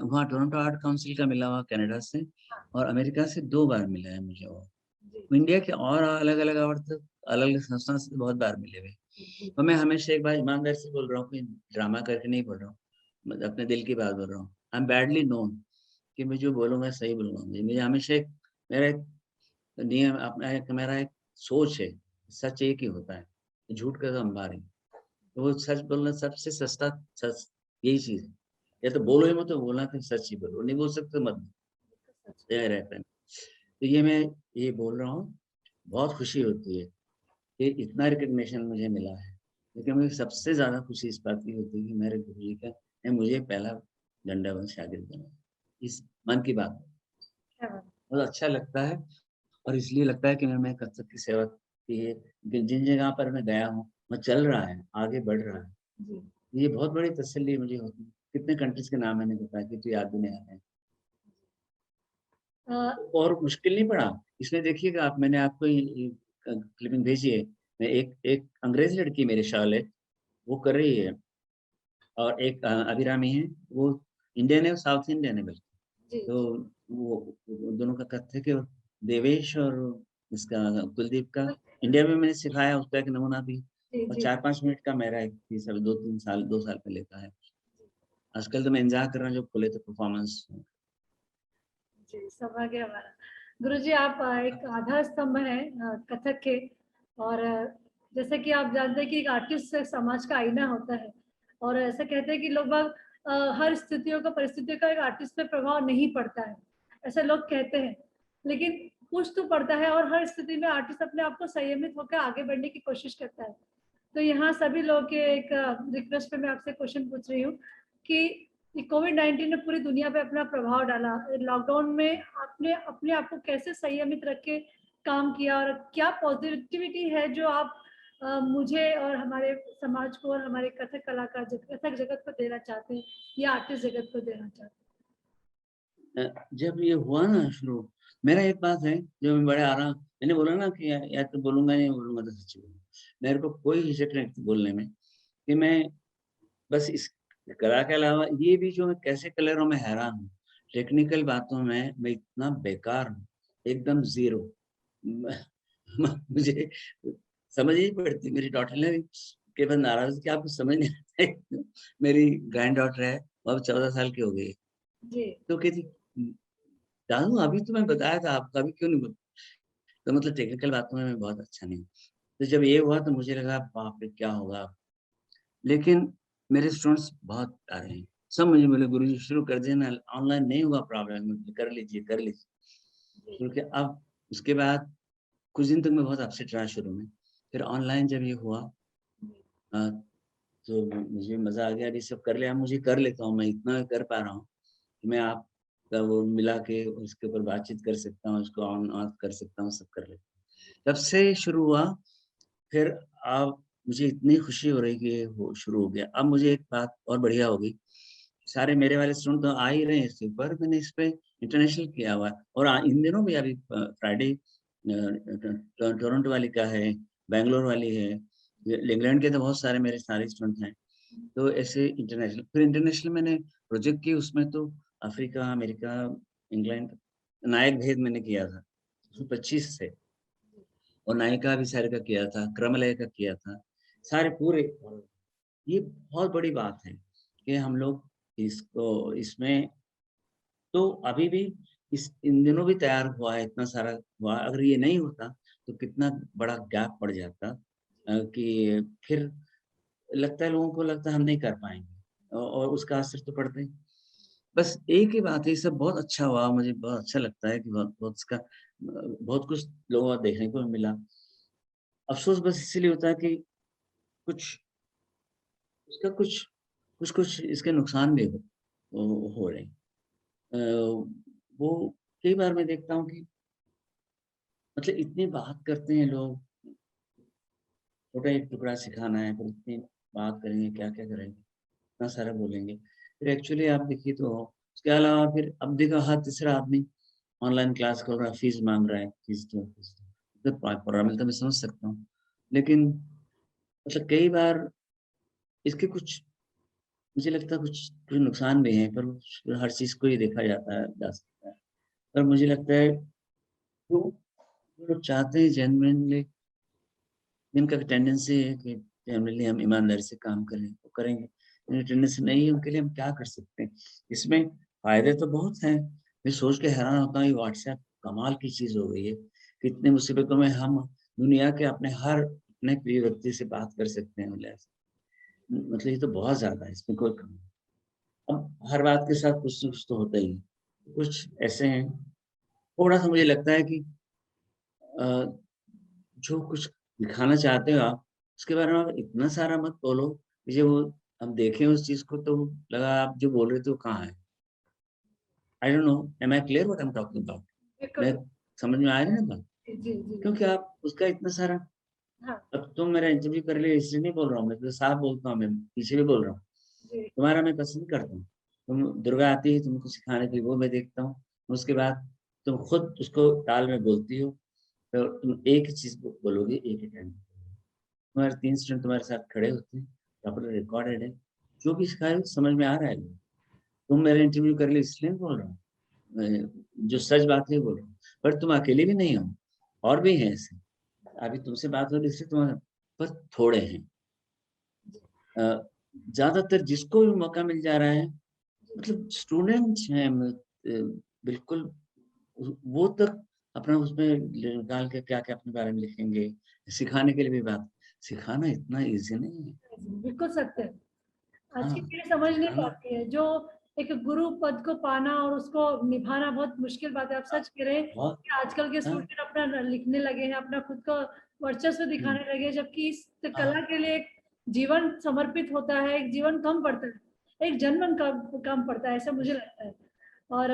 वहाँ टोरंटो आर्ट काउंसिल का मिला हुआ कनाडा से, और अमेरिका से 2 बार मिला है मुझे अवार्ड। इंडिया के और अलग-अलग अवार्ड तो अलग-अलग संस्थान से बहुत बार मिले हुए। तो मैं हमेशा एक बात ईमानदारी से बोल रहा हूँ कि ड्रामा करके नहीं बोल रहा हूँ, मतलब अपने दिल की बात बोल रहा हूँ। आई एम बैडली नोन कि मैं जो बोलूँगा सही बोलूँगा। मुझे हमेशा मेरा एक नियम, अपना एक मेरा एक सोच है, सच एक ही होता है, झूठ का अंबार है। तो वो सच बोलना सबसे सस्ता सच यही चीज़ है। या तो बोलो ही मत, तो बोलना तो सच ही बोलो, नहीं बोल सकते मत, तय रहता है। तो ये मैं ये बोल रहा हूँ, बहुत खुशी होती है कि इतना रिकॉग्निशन मुझे मिला है। लेकिन मुझे सबसे ज़्यादा खुशी इस बात की होती है कि मेरे गुरुजी का ने मुझे पहला दंडावत शागिर्द बनाया। इस मन की बात क्या बात बहुत अच्छा लगता है, और इसलिए लगता है कि मैं कथक की सेवा की है, जिन जगह पर मैं गया हूँ, वो चल रहा है, आगे बढ़ रहा है। जी ये बहुत बड़ी तसल्ली मुझे होती है। कितने कंट्रीज़ के नाम मैंने बताया कि तो याद भी नहीं आ रहे हैं। और मुश्किल नहीं पड़ा। इसमें देखिएगा आप, मैंने आपको क्लिपिंग भेजी है। मैं एक एक अंग्रेज़ लड़की मेरे शाल है, वो कर रही है, और एक अभिरामी है, वो इंडियन है, साउथ इंडियन है बल्कि। जी तो वो दोनों का कथक है, देवेश और इसका कुलदीप का। इंडिया में मैंने सिखाया, उसका एक नमूना भी, जी और जी 4-5 मिनट का मेरा एक पीस अभी 2-3 साल 2 साल पहले का है। आजकल तो मैं एन्जॉय कर रहा हूँ, जो खोले तो परफॉर्मेंस। जी, सौभाग्य हमारा। गुरुजी, आप एक आधार स्तंभ हैं कथक के, और जैसे कि आप जानते हैं कि एक आर्टिस्ट से समाज का आईना होता है, और ऐसा कहते हैं कि लोग बाग हर स्थितियों का परिस्थितियों का एक आर्टिस्ट पे प्रभाव नहीं पड़ता है, ऐसा लोग कहते हैं, लेकिन कुछ तो पड़ता है, और हर स्थिति में आर्टिस्ट अपने आप को संयमित होकर आगे बढ़ने की कोशिश करता है। तो यहाँ सभी लोग के एक रिक्वेस्ट पे मैं आपसे क्वेश्चन पूछ रही हूँ कि कोविड-19 ने पूरी दुनिया पे अपना प्रभाव डाला। लॉकडाउन में आपने अपने आप को कैसे संयमित रख के काम किया, और क्या पॉजिटिविटी है जो आप मुझे और हमारे समाज को और हमारे कथक कलाकार कथक जगत को देना चाहते हैं, या आर्टिस्ट जगत को देना चाहते जब ये हुआ ना शुरू, मेरा एक बात है जो मैं बड़े आराम, मैंने बोला ना कि या तो बोलूँगा, नहीं बोलूँगा तो सच्ची बोलूँगा। मेरे को कोई हिचक नहीं थी बोलने में, कि मैं बस इस कला के अलावा ये भी, जो मैं कैसे कलरों में हैरान हूँ। टेक्निकल बातों में मैं इतना बेकार हूँ, एकदम ज़ीरो। म मुझे समझ ही नहीं पड़ती। मेरी डॉटर ने भी कई बार नाराज़ कि आपको समझ नहीं आता है। मेरी ग्रैंड डॉटर है, वो अब 14 साल की हो गई है। हैं? जी, तो कहती, "दादू अभी तो मैं बताया था आपको, अभी क्यों नहीं तो मतलब टेक्निकल बातों में मैं बहुत अच्छा नहीं हूँ। तो जब ये हुआ तो मुझे लगा बाप रे! क्या होगा? लेकिन मेरे स्टूडेंट्स बहुत प्यारे हैं। सब मुझे बोले, गुरुजी शुरू कर दिए ना, ऑनलाइन नहीं हुआ प्रॉब्लम, कर लीजिए, कर लीजिए। जी, क्योंकि अब उसके बाद कुछ दिन तक मैं बहुत अपसेट रहा शुरू में। फिर ऑनलाइन जब ये हुआ अ, तो मुझे मज़ा आ गया, ये सब कर लिया, मुझे कर लेता हूँ, मैं इतना कर पा रहा हूँ कि मैं आपका वो मिला के उसके ऊपर बातचीत कर सकता हूँ, उसको ऑन ऑफ कर सकता हूँ, सब कर लेता हूँ। तब से शुरू हुआ, फिर अब मुझे इतनी खुशी हो रही कि ये हो शुरू हो गया। अब मुझे एक बात और बढ़िया हो गई, सारे मेरे वाले स्टूडेंट तो आ ही रहे हैं इसके ऊपर, मैंने इस पे इंटरनेशनल किया हुआ है, और इन दिनों भी अभी फ्राइडे टोरंटो वाली का है, बैंगलोर वाली है, इंग्लैंड के तो बहुत सारे मेरे सारे स्टूडेंट हैं। तो ऐसे इंटरनेशनल, फिर इंटरनेशनल मैंने प्रोजेक्ट की, उसमें तो अफ्रीका, अमेरिका, इंग्लैंड, नायक भेद मैंने किया था, उसमें 25 थे। और नायिका अभिसारिका का किया था, क्रमलय का किया था, सारे पूरे। ये बहुत बड़ी बात है कि हम लोग इसको इसमें, तो अभी भी इस इन दिनों भी तैयार हुआ है, इतना सारा हुआ, अगर ये नहीं होता तो कितना बड़ा गैप पड़ जाता, कि फिर लगता है, लोगों को लगता है हम नहीं कर पाएँगे, और उसका असर तो पड़ता ही। बस एक ही बात है, ये सब बहुत अच्छा हुआ, मुझे बहुत अच्छा लगता है कि बहुत बहुत इसका बहुत कुछ लोगों को देखने को मिला। अफ़सोस बस इसीलिए होता है कि कुछ उसका कुछ इसके नुकसान भी हो रहे हैं। वो कई बार मैं देखता हूँ कि मतलब इतनी बात करते हैं लोग, छोटा एक टुकड़ा सिखाना है, फिर इतनी बात करेंगे, क्या-क्या करेंगे, इतना सारा बोलेंगे। फिर एक्चुअली आप देखिए तो उसके अलावा फिर अब देखो हर तीसरा आदमी ऑनलाइन क्लास कर रहा है, फीस माँग रहा है, फीस दो, फीस दो। तो प्रॉब्लम तो मैं समझ सकता हूँ। लेकिन मतलब कई बार इसके कुछ, मुझे लगता है कुछ नुकसान भी हैं, पर हर चीज़ को ही देखा जा सकता है। पर मुझे लगता है जो जो लोग चाहते हैं जेनुइनली, जिनका टेंडेंसी है कि जेनुइनली हम ईमानदारी से काम करें, वो करेंगे। जिनकी टेंडेंसी नहीं है, उनके लिए हम क्या कर सकते हैं? इसमें फ़ायदे तो बहुत हैं। मैं सोच के हैरान होता हूँ, ये व्हाट्सएप कमाल की चीज़ हो गई है। कितनी मुसीबतों में हम दुनिया के अपने प्रिय व्यक्ति से बात कर सकते हैं मतलब ये तो बहुत ज़्यादा है, इसमें कोई कमी नहीं। अब हर बात के साथ कुछ न कुछ तो होता ही है। कुछ ऐसे हैं, थोड़ा-सा मुझे लगता है कि अ, जो कुछ दिखाना चाहते हो आप, उसके बारे में आप इतना सारा मत बोलो कि जो वो हम देखें उस चीज़ को तो लगा आप जो बोल रहे थे वो कहाँ है? I don't know, am I clear what I am talking about? बिल्कुल। मैं समझ में आ रही है ना बात? जी, जी, जी। क्योंकि आप उसका इतना सारा, हाँ, अब तुम मेरा इंटरव्यू कर लिए इसलिए नहीं बोल रहा हूँ, मैं तो साफ बोलता हूँ, मैं पीछे भी बोल रहा हूँ। जी, तुम्हारा मैं पसंद करता हूँ। तुम दुर्गा आती है तुमको सिखाने के लिए, वो मैं देखता हूँ। उसके बाद तुम खुद उसको ताल में बोलती हो, तो तुम एक ही चीज बोलोगे एक ही टाइम। तुम्हारे 3 स्टूडेंट तुम्हारे साथ खड़े होते हैं, प्रॉपर रिकॉर्डेड है, जो भी सिखा रहे हो समझ में आ रहा है। तुम मेरा इंटरव्यू कर ली इसलिए बोल रहा हूँ, जो सच बात है बोल रहा हूँ। पर तुम अकेले भी नहीं हो, और भी हैं ऐसे। अभी तुमसे बात हो रही इसलिए तुम्हारे, पर थोड़े हैं। ज्यादातर जिसको भी मौका मिल जा रहा है, मतलब स्टूडेंट्स हैं, बिल्कुल वो तक अपना उसमें निकाल के क्या क्या अपने बारे में लिखेंगे। सिखाने के लिए भी बात, सिखाना इतना इजी नहीं है। बिल्कुल सत्य है। आज की हाँ, पीढ़ी समझ नहीं सिखाना पाती है, जो एक गुरु पद को पाना और उसको निभाना बहुत मुश्किल बात है। आप सच कह रहे हैं बहुत। कि आजकल के हाँ, स्टूडेंट अपना लिखने लगे हैं, अपना खुद का वर्चस्व दिखाने लगे हैं, जबकि इस कला के लिए एक जीवन समर्पित होता है, एक जीवन कम पड़ता है, एक जन्म कम पड़ता है, ऐसा मुझे लगता है। और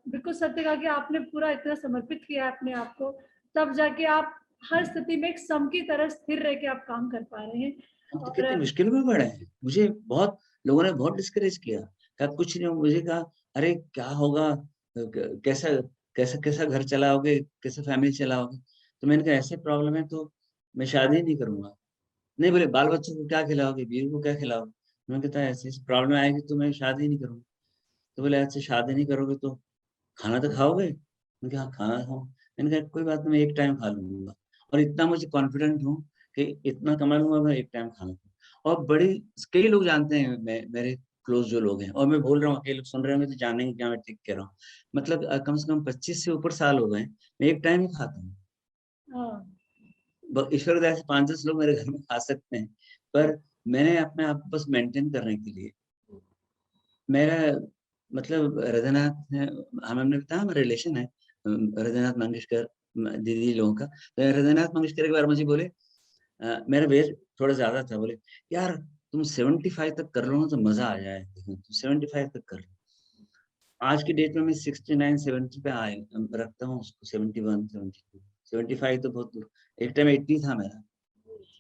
बिल्कुल सत्य कहा कि आपने पूरा इतना समर्पित किया है अपने आप को, तब जाके आप हर स्थिति में एक सम की तरह स्थिर रह के आप काम कर पा रहे हैं। हम तो और कितनी मुश्किल में पड़े हैं। मुझे बहुत लोगों ने बहुत डिस्करेज किया, कहा कुछ नहीं हो। मुझे कहा अरे क्या होगा, कैसा कैसा कैसा घर चलाओगे, कैसे फैमिली चलाओगे। तो मैंने कहा ऐसे प्रॉब्लम है तो मैं शादी नहीं करूंगा। नहीं, बोले बाल बच्चों को क्या खिलाओगे, बीवी को क्या खिलाओगे। मैंने कहा ऐसी प्रॉब्लम आएगी तो मैं शादी नहीं करूंगा। तो बोले अच्छा शादी नहीं करोगे तो खाना तो खाओगे। मैंने कहा हाँ, खाना खाऊं। मैंने कहा कोई बात नहीं, मैं एक टाइम खा लूंगा, और इतना मुझे कॉन्फिडेंट हूँ कि इतना कमा लूंगा मैं एक टाइम खाना। और बड़ी कई लोग जानते हैं, मेरे क्लोज जो लोग हैं, और मैं बोल रहा हूँ कई लोग सुन रहे होंगे तो जानेंगे क्या मैं ठीक कह रहा हूँ। मतलब कम से कम 25 से ऊपर साल हो गए मैं एक टाइम ही खाता हूँ। हाँ, ईश्वर दया से 5-10 लोग मेरे घर में खा सकते हैं, पर मैंने अपने आप को बस मेंटेन करने के लिए, मेरा मतलब हृदयनाथ है, हमने बताया हमारा रिलेशन है हृदयनाथ मंगेशकर दीदी लोगों का। तो हृदयनाथ मंगेशकर एक बार मुझे बोले, मेरा वेट थोड़ा ज्यादा था, बोले यार तुम 75 तक कर लो ना तो मजा आ जाए, तुम 75 तक कर लो। आज की डेट में मैं 69-70 पे आए रखता हूँ उसको, 71-72, 75 तो बहुत दूर। एक टाइम 80 था मेरा,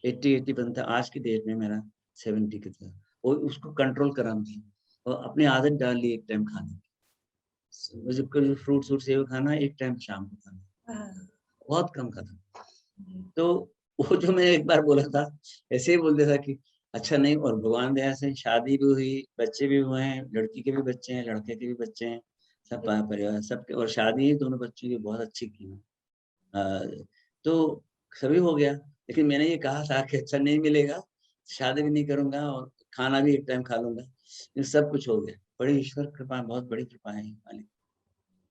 80-81 था। आज की डेट में मेरा 70 की था। और उसको कंट्रोल करा मुझे, और अपनी आदत डाल ली एक टाइम खाने की। मुझे कोई फ्रूट्स सेव खाना, एक टाइम शाम को खाना, हाँ, बहुत कम खाता। तो वो जो मैं एक बार बोला था, ऐसे ही बोल दिया था कि अच्छा नहीं। और भगवान दया से शादी भी हुई, बच्चे भी हुए हैं, लड़की के भी बच्चे हैं, लड़के के भी बच्चे हैं, सब परिवार सबके। और शादी दोनों बच्चों की बहुत अच्छी की है। तो सभी हो गया, लेकिन मैंने ये कहा था कि अच्छा नहीं मिलेगा, शादी भी नहीं करूंगा और खाना भी एक टाइम खा लूंगा। ये सब कुछ हो गया, बड़ी ईश्वर कृपा, बहुत बड़ी कृपा है मालिक।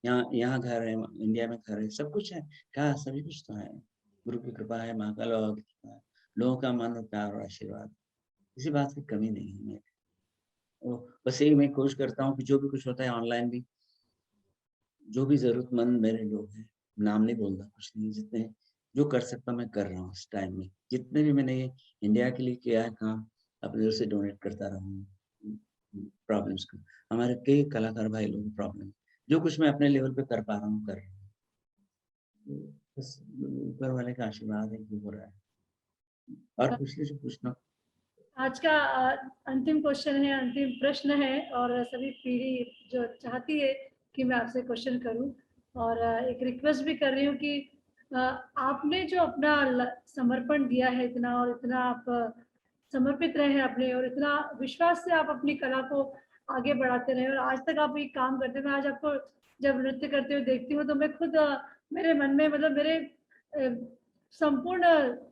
यहाँ यहाँ घर है, इंडिया में घर है, सब कुछ है, क्या सभी कुछ तो है। गुरु की कृपा है, महाकाल बाबा की कृपा है, लोगों का मन और प्यार और आशीर्वाद, किसी बात की कमी नहीं है मेरे। तो बस यही मैं कोशिश करता हूँ कि जो भी कुछ होता है ऑनलाइन भी, जो भी जरूरतमंद मेरे लोग हैं, नाम नहीं बोलता कुछ नहीं, जितने जो कर सकता मैं कर रहा हूँ इस टाइम में। जितने भी मैंने ये इंडिया के लिए किया है काम, अपने तरफ से डोनेट करता रहा हूँ प्रॉब्लम्स को। हमारे कई कलाकार भाई लोग प्रॉब्लम, जो कुछ मैं अपने लेवल पे कर पा रहा हूँ कर रहा हूँ। बस ऊपर वाले का आशीर्वाद है जो हो रहा है। और पूछ लीजिए, पूछना। आज का अंतिम क्वेश्चन है, अंतिम प्रश्न है, और सभी पीढ़ी जो चाहती है कि मैं आपसे क्वेश्चन करूं, और एक रिक्वेस्ट भी कर रही हूँ कि आपने जो अपना समर्पण दिया है इतना, और इतना आप समर्पित रहे हैं अपने, और इतना विश्वास से आप अपनी कला को आगे बढ़ाते रहे, और आज तक आप ये काम करते हैं। मैं आज आपको जब नृत्य करते हुए देखती हूँ तो मैं खुद मेरे मन में, मतलब मेरे संपूर्ण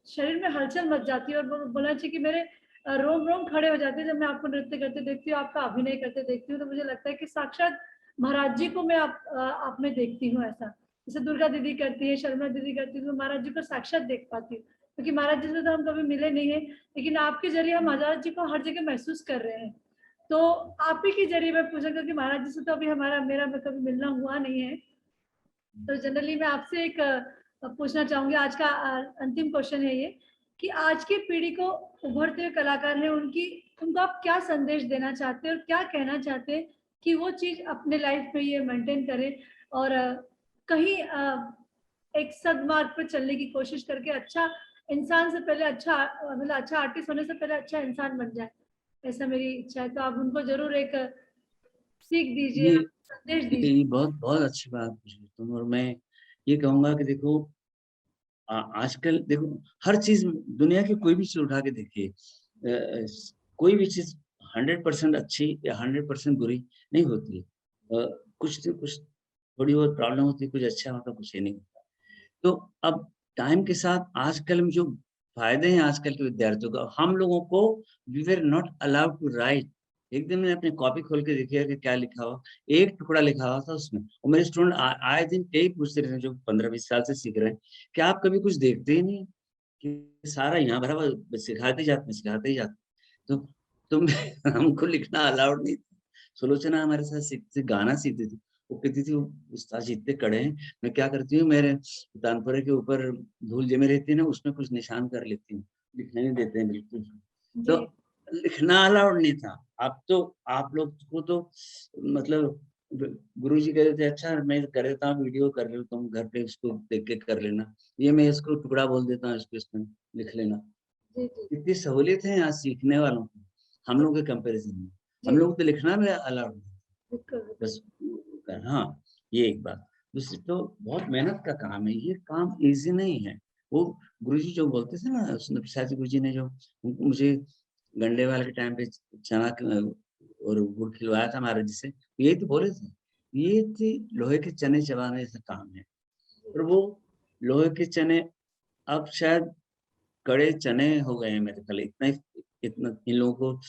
शरीर में हलचल मच जाती है, और बोलना चाहिए कि मेरे रोम रोम खड़े हो जाते हैं जब मैं आपको नृत्य करते देखती हूँ, आपका अभिनय करते देखती हूँ। तो मुझे लगता है कि साक्षात महाराज जी को मैं आप में देखती हूँ। ऐसा जैसे दुर्गा दीदी करती है, शर्मा दीदी करती है, तो महाराज जी को साक्षात देख पाती हूँ, क्योंकि महाराज जी से तो हम कभी मिले नहीं है, लेकिन आपके जरिए हम महाराज जी को हर जगह महसूस कर रहे हैं। तो आप ही के जरिए मैं पूछा, क्योंकि महाराज जी से तो अभी मेरा कभी मिलना हुआ नहीं है। तो जनरली मैं आपसे एक पूछना चाहूंगी, आज का अंतिम क्वेश्चन है ये, कि आज की पीढ़ी को उभरते हुए कलाकार हैं, उनको आप क्या संदेश देना चाहते हैं, और क्या कहना चाहते हैं कि वो चीज अपने लाइफ में ये मेंटेन करें, और कहीं एक सदमार्ग पर चलने की कोशिश करके अच्छा इंसान से पहले अच्छा, मतलब अच्छा आर्टिस्ट होने से पहले अच्छा इंसान बन जाए, ऐसा मेरी इच्छा है। तो आप उनको जरूर एक सीख ये दीजिए। संदेश ये दीजिए। बहुत बहुत अच्छी बात पूछी तुम। और मैं ये कहूंगा कि देखो आजकल देखो हर चीज, दुनिया की कोई भी चीज उठा के देखिए, कोई भी चीज 100% अच्छी या 100% बुरी नहीं होती है। कुछ न कुछ थोड़ी बहुत प्रॉब्लम होती है, कुछ अच्छा होता है, कुछ ये नहीं होता। तो अब टाइम के साथ आजकल में जो फायदे हैं आजकल के विद्यार्थियों का, हम लोगों को we were not allowed to write. एक दिन मैंने अपनी कॉपी खोल के देखी है कि क्या लिखा हुआ, एक टुकड़ा लिखा हुआ था उसमें, और मेरे स्टूडेंट आए दिन यही पूछते रहते हैं जो 15-20 साल से सीख रहे हैं कि आप कभी कुछ देखते ही नहीं कि सारा यहाँ भरा हुआ सिखाते ही जाते। तो तुम हमको लिखना अलाउड नहीं था। सुलोचना हमारे साथ सीखती, गाना सीखती थी। वो कहती थी उस्ताद जी इतने कड़े हैं, मैं क्या करती हूँ, मेरे तानपुरे के ऊपर धूल जमी रहती है ना, उसमें कुछ निशान कर लेती हूँ, लिखने नहीं देते हैं बिल्कुल। तो जी लिखना अलाउड नहीं था। अब तो आप लोग को तो मतलब गुरुजी कहते थे अच्छा मैं कर देता हूँ, वीडियो कर लो, तुम घर पे उसको देख के कर लेना, ये मैं इसको टुकड़ा बोल देता हूँ, इसको इसमें लिख लेना। जी जी कितनी सहूलियत है यहाँ सीखने वालों को, हम जी लोग के कंपैरिजन में। हम जी लोग तो लिखना भी अलाउड नहीं, बिल्कुल बिल्कुल। बस हाँ, ये एक बात। दूसरी तो बहुत मेहनत का काम है, ये काम इजी नहीं है। वो गुरुजी जो बोलते थे ना, शायद गुरुजी ने जो मुझे गंडेवाल के टाइम पे चना और गुड़ खिलवाया था महाराज जी से, यही तो बोले थे, ये थी लोहे के चने चबाने से काम है। और वो लोहे के चने अब शायद कड़े चने हो गए हैं मेरे ख्याल, इतना इन लोगों को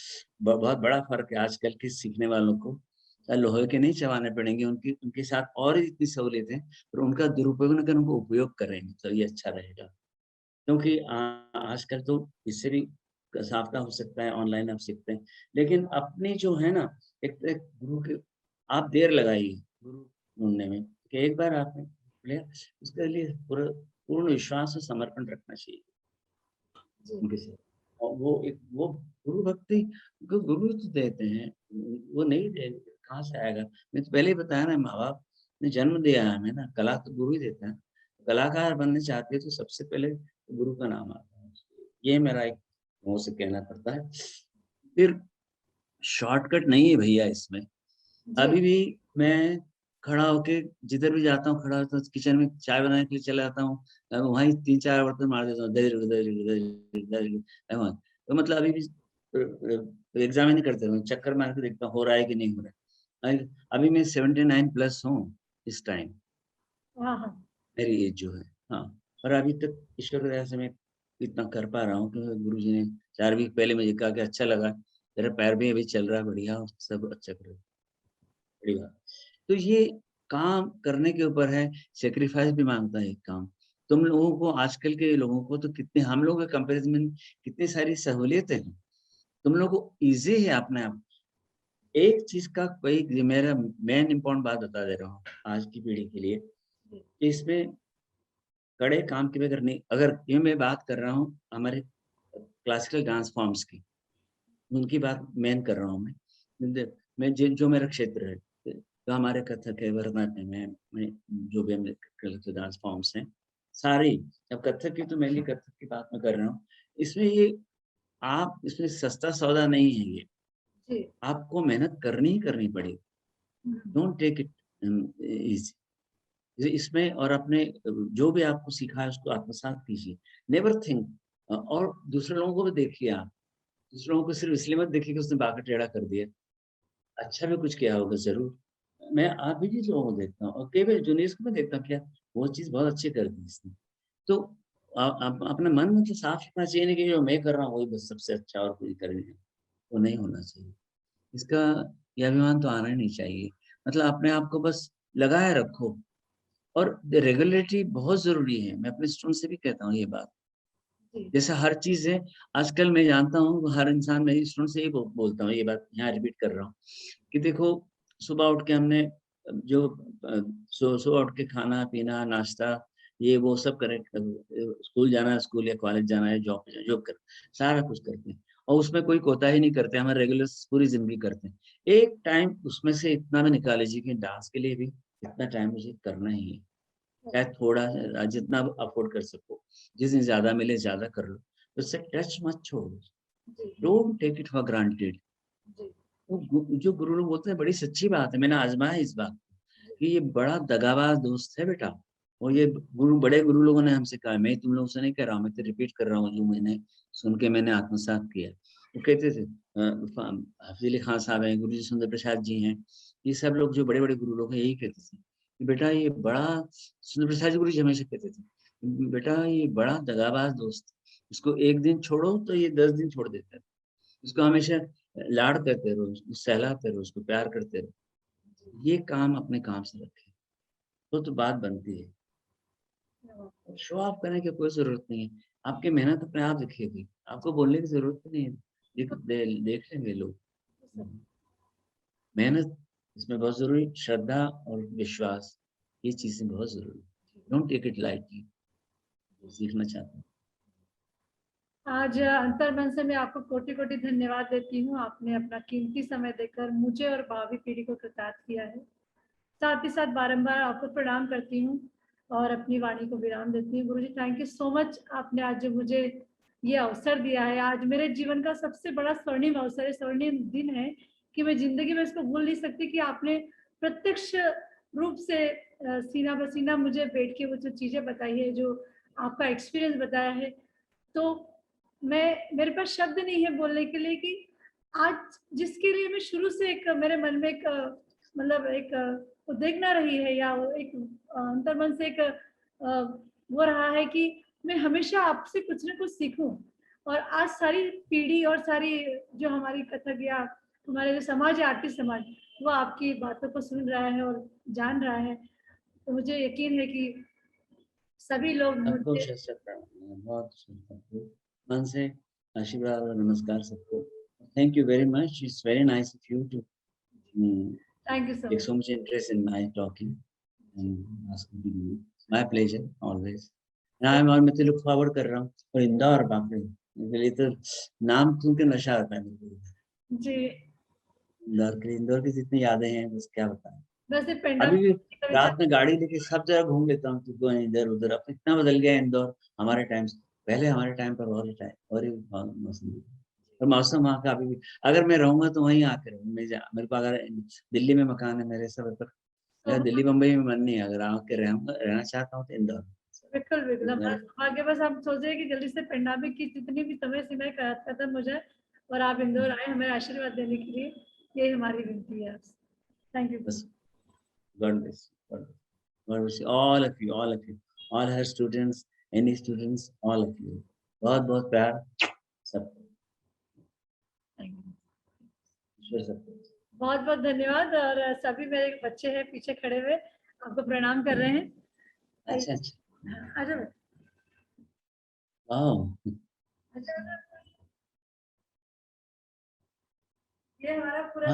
बहुत बड़ा फर्क है आजकल के सीखने वालों को। लोहे के नहीं चबाने पड़ेंगे, उनकी उनके साथ और इतनी सहूलियत है, पर उनका दुरुपयोग न कर उनको उपयोग करेंगे तो ये अच्छा रहेगा। क्योंकि आजकल तो इससे भी साफ हो सकता है, ऑनलाइन आप सीखते हैं, लेकिन अपनी जो है ना, एक गुरु के आप देर लगाइए गुरु ढूंढने में, कि एक बार आपने लिया, उसके लिए पूर्ण विश्वास और समर्पण रखना चाहिए जी उनके साथ। और वो गुरु भक्ति को गुरु तो देते हैं, वो नहीं दे, कहाँ से आएगा? मैं तो पहले ही बताया ना, माँ-बाप ने जन्म दिया है हमें ना, कला तो गुरु ही देता है। कलाकार बनना चाहते हैं तो सबसे पहले गुरु का नाम आता है। ये मेरा एक मुँह से कहना पड़ता है। फिर शॉर्टकट नहीं है भैया इसमें। जी अभी भी मैं खड़ा होके जिधर भी जाता हूँ, खड़ा होता हूँ, किचन में चाय बनाने के लिए चला जाता हूँ, वहीं 3-4 बर्तन मार देता हूँ, दरिर, दरिर, दरिर, दरिर, वहाँ। तो मतलब अभी भी एग्ज़ाम ही नहीं करते हुए चक्कर मार के देखता हूँ, हो रहा है कि नहीं हो रहा है। अभी मैं 79 प्लस हूँ इस टाइम, हाँ हाँ मेरी एज जो है। हाँ, और अभी तक ईश्वर की दया से मैं इतना कर पा रहा हूँ कि गुरुजी ने 4 वीक पहले मुझे कहा कि अच्छा लगा, तेरा पैर भी अभी चल रहा है बढ़िया, सब अच्छा कर रहे हो, बढ़िया। तो ये काम करने के ऊपर है, सैक्रिफाइस भी माँगता है ये काम। तुम लोगों को, आजकल के लोगों को तो कितने, हम लोगों के कंपैरिज़न में कितनी सारी सहूलियतें हैं। तुम लोगों को ईज़ी है अपने आप। एक चीज़ का कोई मेरा मेन इम्पोर्टेंट बात बता दे रहा हूँ आज की पीढ़ी के लिए, जी कि इसमें कड़े काम की बगैर नहीं, अगर ये मैं बात कर रहा हूँ हमारे क्लासिकल डांस फॉर्म्स की, उनकी बात मेन कर रहा हूँ मैं। मैं जिन जो मेरा क्षेत्र है, तो हमारे कथक है, भरतनाट्यम है, मैं जो भी हमारे क्लासिकल डांस फॉर्म्स हैं, सारी। अब कथक की तो मेनली कथक की बात मैं कर रहा हूँ। इसमें ये आप इसमें सस्ता सौदा नहीं है ये, जी आपको मेहनत करनी ही करनी पड़ेगी। हम्म, डोंट टेक इट ईज़ी। इसमें और अपने जो भी आपको सीखा है उसको आत्मसात कीजिए। नेवर थिंक और दूसरे लोगों को भी देखिए आप। दूसरे लोगों को सिर्फ़ इसलिए मत देखिए कि उसने बाँका टेढ़ा कर दिया। अच्छा भी कुछ किया होगा ज़रूर। मैं अभी भी लोगों को देखता हूँ और कई बार जूनियर्स को मैं देखता हूँ क्या वो चीज़ बहुत अच्छी कर दी इसने। तो अपने मन में तो साफ रखना चाहिए नहीं कि जो मैं कर रहा हूँ वही बस सबसे अच्छा और कोई करे नहीं। वो नहीं होना चाहिए। इसका ये अभिमान तो आना ही नहीं चाहिए। मतलब अपने आप को बस लगाए रखो और रेगुलरिटी बहुत ज़रूरी है। मैं अपने स्टूडेंट से भी कहता हूँ ये बात। जी जैसे हर चीज़ है, आजकल मैं जानता हूँ हर इंसान, मैं स्टूडेंट से यही बोलता हूँ, ये बात यहाँ रिपीट कर रहा हूँ कि देखो सुबह उठ के हमने जो सुबह उठ के खाना-पीना, नाश्ता ये वो सब करें, स्कूल जाना है स्कूल या कॉलेज जाना है, जॉब पे जाना जॉब कर सारा कुछ करते हैं और उसमें कोई कोताही नहीं करते, हमारे रेगुलर पूरी ज़िंदगी करते हैं। एक टाइम उसमें से इतना भी निकाल लीजिए कि डांस के लिए भी इतना टाइम मुझे करना ही है। चाहे थोड़ा जितना आप अफ़ोर्ड कर सको। जिस दिन ज़्यादा मिले ज़्यादा कर लो। उससे टच मत छोड़ो। जी don't take it for granted. जी जो गुरु लोग बोलते हैं बड़ी सच्ची बात है, मैंने आजमाया इस बात को, कि ये बड़ा दगाबाज दोस्त है बेटा। और ये बड़े गुरु लोगों ने हमसे कहा, मैं तुम लोगों से नहीं कह रहा हूँ, मैं तो रिपीट कर रहा हूँ जो मैंने सुन के मैंने आत्मसात किया। वो कहते थे, हाफिज अली खान साहब हैं, गुरु जी सुंदर प्रसाद जी हैं, ये सब लोग जो बड़े बड़े गुरु लोग हैं यही कहते थे कि बेटा ये बड़ा, सुंदर प्रसाद जी गुरु जी हमेशा कहते थे, बेटा ये बड़ा दगाबाज दोस्त, इसको एक दिन छोड़ो तो ये 10 दिन छोड़ देता है, इसको हमेशा लाड करते रहो, उसको सहलाते रहो, उसको प्यार करते रहो, ये काम अपने काम से रखे तो बात बनती है। शो ऑफ करने की कोई जरूरत नहीं है, आपकी मेहनत अपने आप दिखेगी, आपको बोलने की जरूरत नहीं है, देख लेंगे लोग। मेहनत इसमें बहुत जरूरी, श्रद्धा और विश्वास, ये चीजें बहुत जरूरी। डोंट टेक इट लाइटली, सीखना चाहता हूँ। आज अंतर्मन से मैं आपको कोटि कोटि धन्यवाद देती हूँ। आपने अपना कीमती समय देकर मुझे और भावी पीढ़ी को कृतार्थ किया है। साथ ही साथ बारंबार आपको प्रणाम करती हूँ और अपनी वाणी को विराम देती हूँ। गुरुजी थैंक यू सो मच, आपने आज जो मुझे ये अवसर दिया है, आज मेरे जीवन का सबसे बड़ा स्वर्णिम अवसर है, स्वर्णिम दिन है कि मैं जिंदगी में इसको भूल नहीं सकती कि आपने प्रत्यक्ष रूप से सीना बसीना मुझे बैठ के वो जो चीजें बताई है, जो आपका एक्सपीरियंस बताया है, तो मेरे पास शब्द नहीं है बोलने के लिए कि आज जिसके लिए मैं शुरू से एक मेरे मन में एक मतलब एक उद्वेगना रही है, या वो एक अंतर्मन से एक वो रहा है कि मैं हमेशा आपसे कुछ ना कुछ सीखूं। और आज सारी पीढ़ी और सारी जो हमारी कथक या हमारे जो समाज है, आर्टिस्ट समाज, वो आपकी बातों को सुन रहा है और जान रहा है। तो मुझे यकीन है कि सभी लोग बहुत मन से आशीर्वाद और नमस्कार सबको। Thank you very much, it's very nice of you to thank you take so much interest in my talking and asking me. My pleasure always. और मैं तो look forward कर रहा हूँ। और इंदौर, बाप रे, मेरे लिए तो नाम सुन के नशा आता है मेरे को जी। इंदौर की जितनी यादें हैं बस क्या बताएं। वैसे अभी भी रात में गाड़ी लेके सब जगह घूम लेता हूँ, तो इधर उधर। अब इतना बदल गया इंदौर हमारे टाइम से, पहले हमारे टाइम पर और मौसम, और मौसम वहाँ का अभी भी, अगर मैं रहूंगा तो वहीं आके रहूँ। मेरे को अगर दिल्ली में मकान है मेरे सब, पर मेरा दिल्ली बम्बई में मन नहीं है, अगर आके रहना चाहता हूँ तो इंदौर। बिल्कुल बिल्कुल, आगे बस हम सोचे कि जल्दी से पेंडेमिक की जितनी भी समय सीमाएं खत्म हो जाए और आप इंदौर आए हमें आशीर्वाद देने के लिए, ये हमारी विनती है। Thank you. God bless you. God bless you. All of you, all her students, any students, all of you. बहुत बहुत प्यार सबको। बहुत बहुत धन्यवाद। और सभी मेरे बच्चे हैं पीछे खड़े हुए, आपको प्रणाम कर रहे हैं। अच्छा आ जाओ। ये हमारा पूरा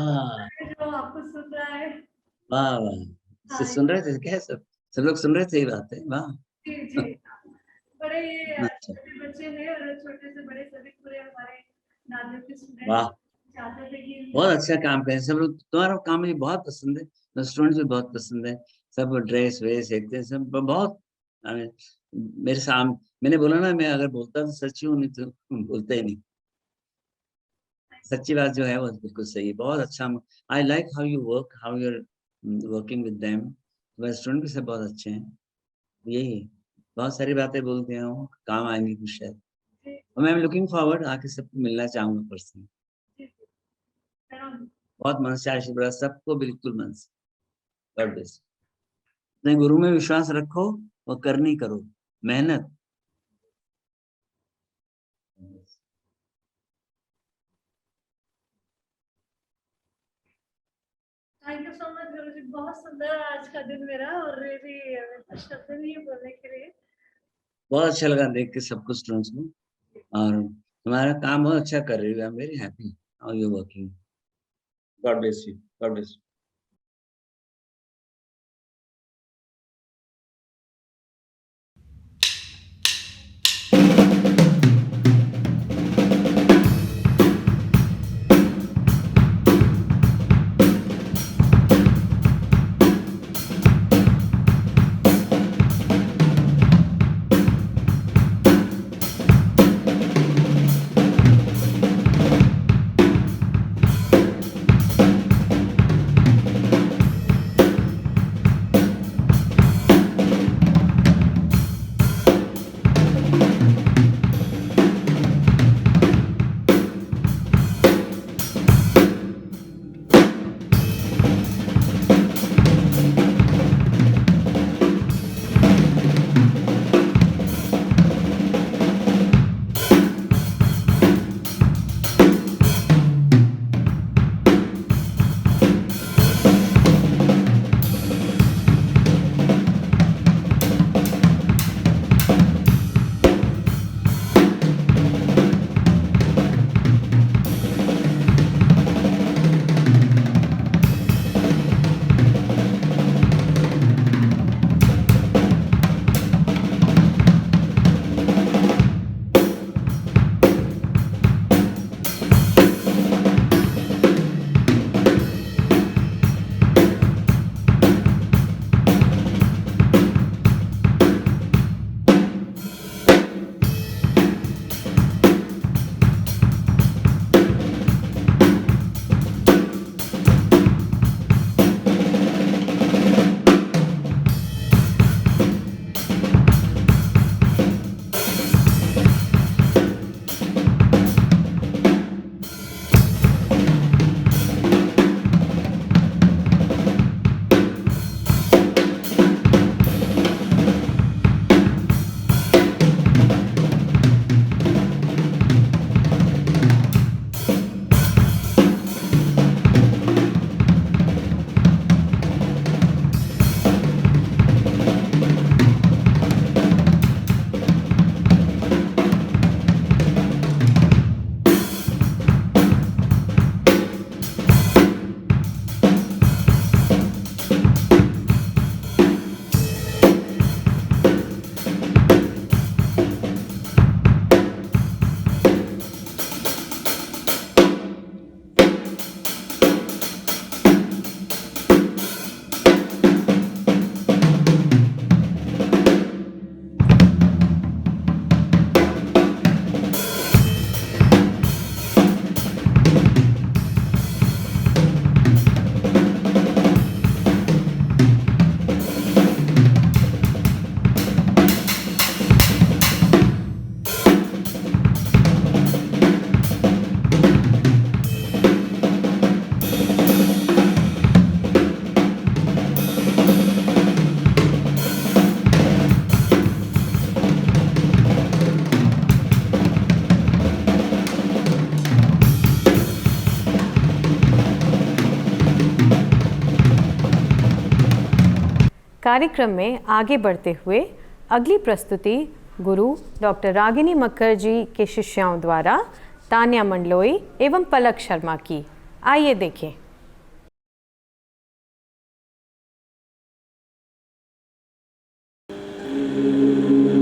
जो आपको सुन रहा है। वाह वाह, सुन रहे थे क्या? सब लोग सुन रहे थे ये बातें? वाह जी जी, बड़े ये छोटे बच्चे हैं और छोटे से बड़े सभी पूरे हमारे नादियों के स्टूडेंट। वाह, चाहते थे कि बहुत अच्छा काम करें सब लोग। तुम्हारा काम मुझे बहुत पसंद है, स्टूडेंट्स भी बहुत पसंद है, सब ड्रेस वेस देखते हैं, सब बहुत मेरे सामने। मैंने बोला ना, मैं अगर बोलता तो सच्ची हूँ, नहीं तो बोलता ही नहीं। सच्ची बात जो है वो बिल्कुल सही है, बहुत अच्छा। I like how you work, how you are working with them. वह स्टूडेंट भी सब बहुत अच्छे हैं। यही बहुत सारी बातें बोलते हैं, वो काम आएंगी कुछ शायद। और मैं लुकिंग फॉरवर्ड, आके सबको मिलना चाहूंगा पर्सनली। बहुत मन से आशीर्वाद सबको, बिल्कुल मन से। God bless. अपने गुरु में विश्वास रखो और करनी करो, मेहनत। थैंक यू सो मच गुरुजी, बहुत सुंदर आज का दिन मेरा, और ये भी शब्द नहीं है बोलने के लिए। बहुत अच्छा लगा देख के सबको, स्टूडेंट्स को, और तुम्हारा काम बहुत अच्छा कर रही है। आई am very happy how you working. God bless you, God bless you. कार्यक्रम में आगे बढ़ते हुए अगली प्रस्तुति गुरु डॉक्टर रागिनी मक्कर जी के शिष्यों द्वारा तान्या मंडलोई एवं पलक शर्मा की। आइए देखें। Thank you.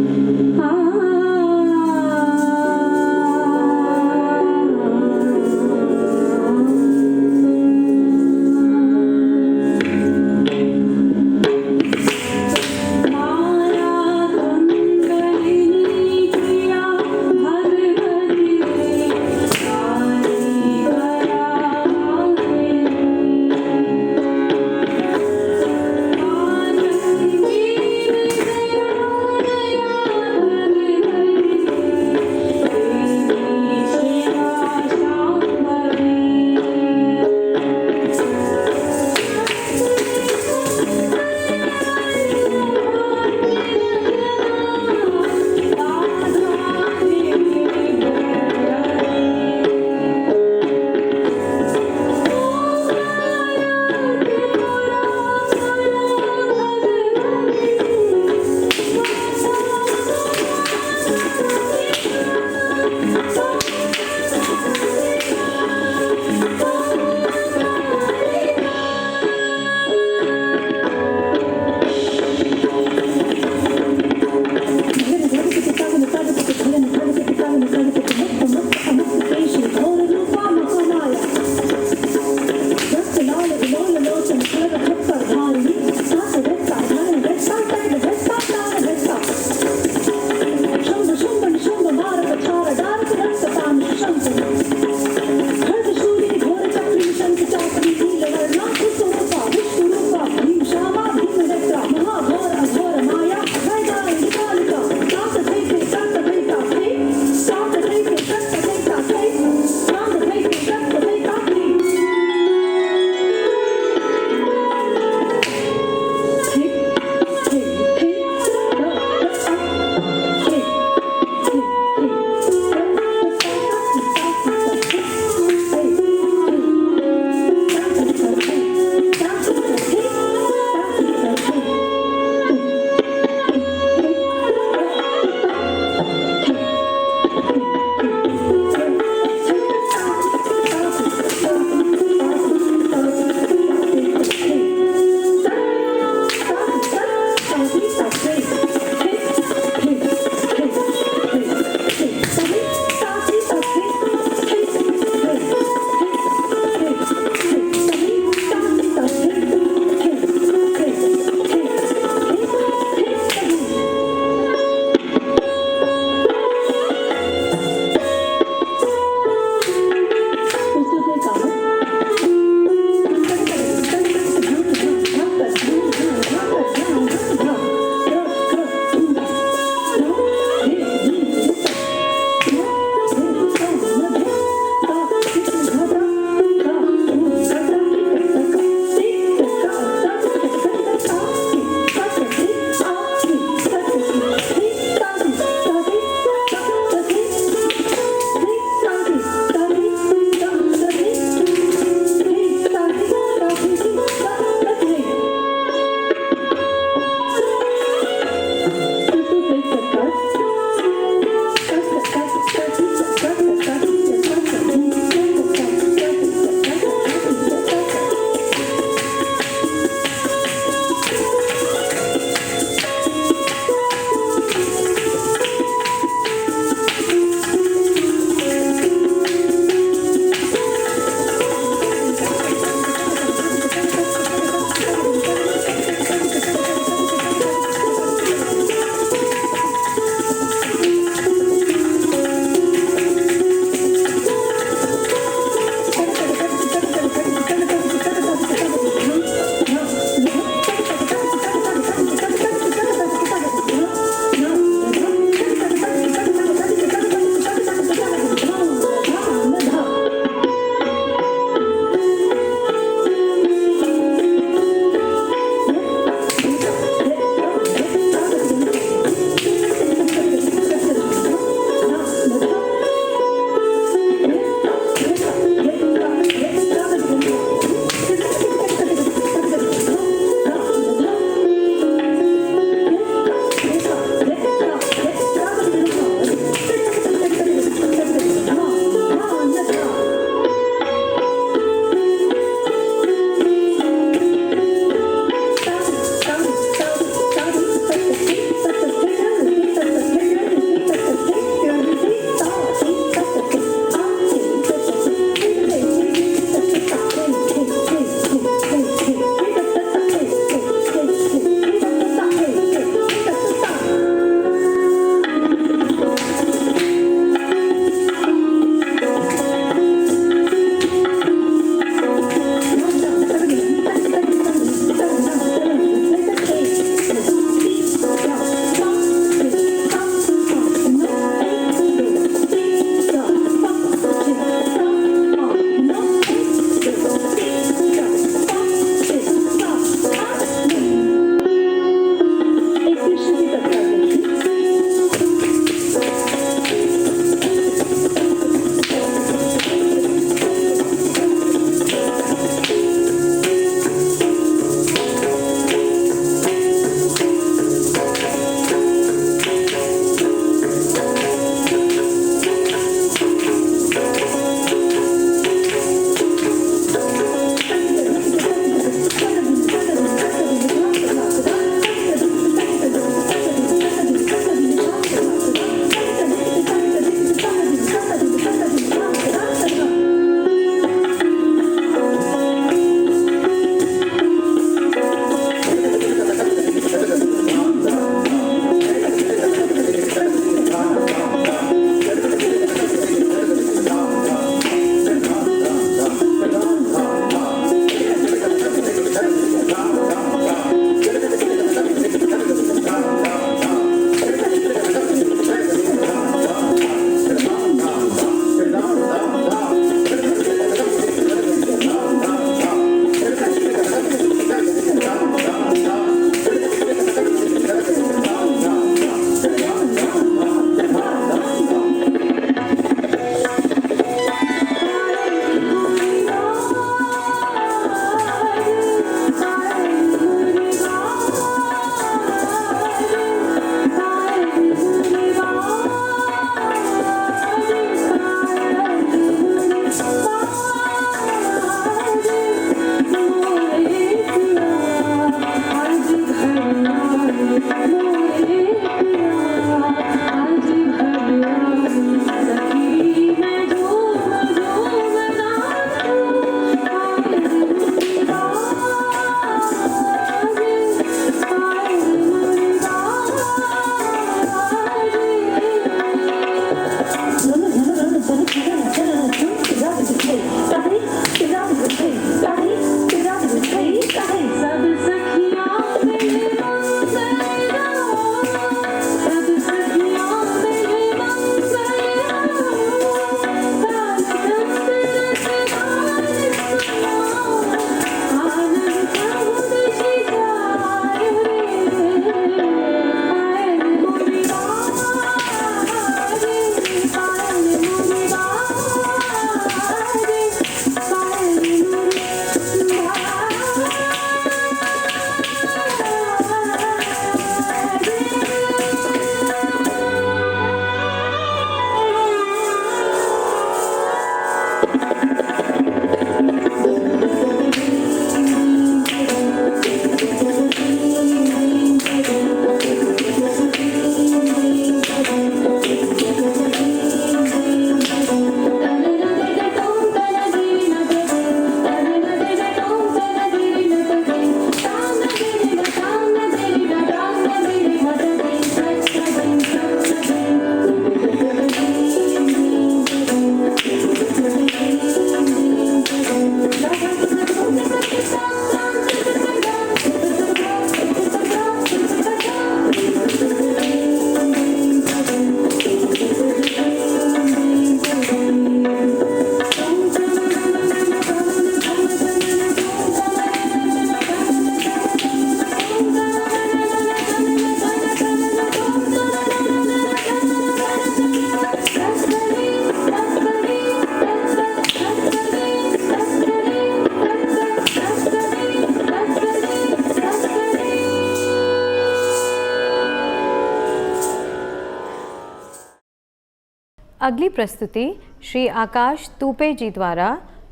अगली प्रस्तुति श्री आकाश तूपे जी द्वारा,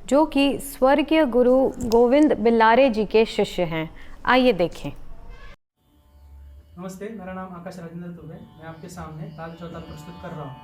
जो कि स्वर्गीय गुरु गोविंद बिल्लारे जी के शिष्य हैं। आइए देखें। नमस्ते, मेरा नाम आकाश राजेंद्र दुबे। मैं आपके सामने ताल चौताल प्रस्तुत कर रहा हूँ।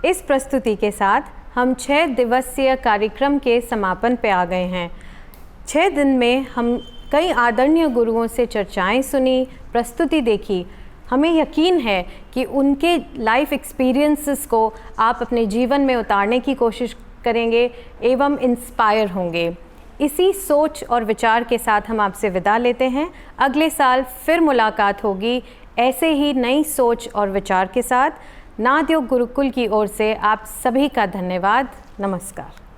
इस प्रस्तुति के साथ हम 6 दिवसीय कार्यक्रम के समापन पे आ गए हैं। 6 दिन में हम कई आदरणीय गुरुओं से चर्चाएं सुनी, प्रस्तुति देखी। हमें यकीन है कि उनके लाइफ एक्सपीरियंसेस को आप अपने जीवन में उतारने की कोशिश करेंगे एवं इंस्पायर होंगे। इसी सोच और विचार के साथ हम आपसे विदा लेते हैं। अगले साल फिर मुलाकात होगी ऐसे ही नई सोच और विचार के साथ। नाद योग गुरुकुल की ओर से आप सभी का धन्यवाद। नमस्कार।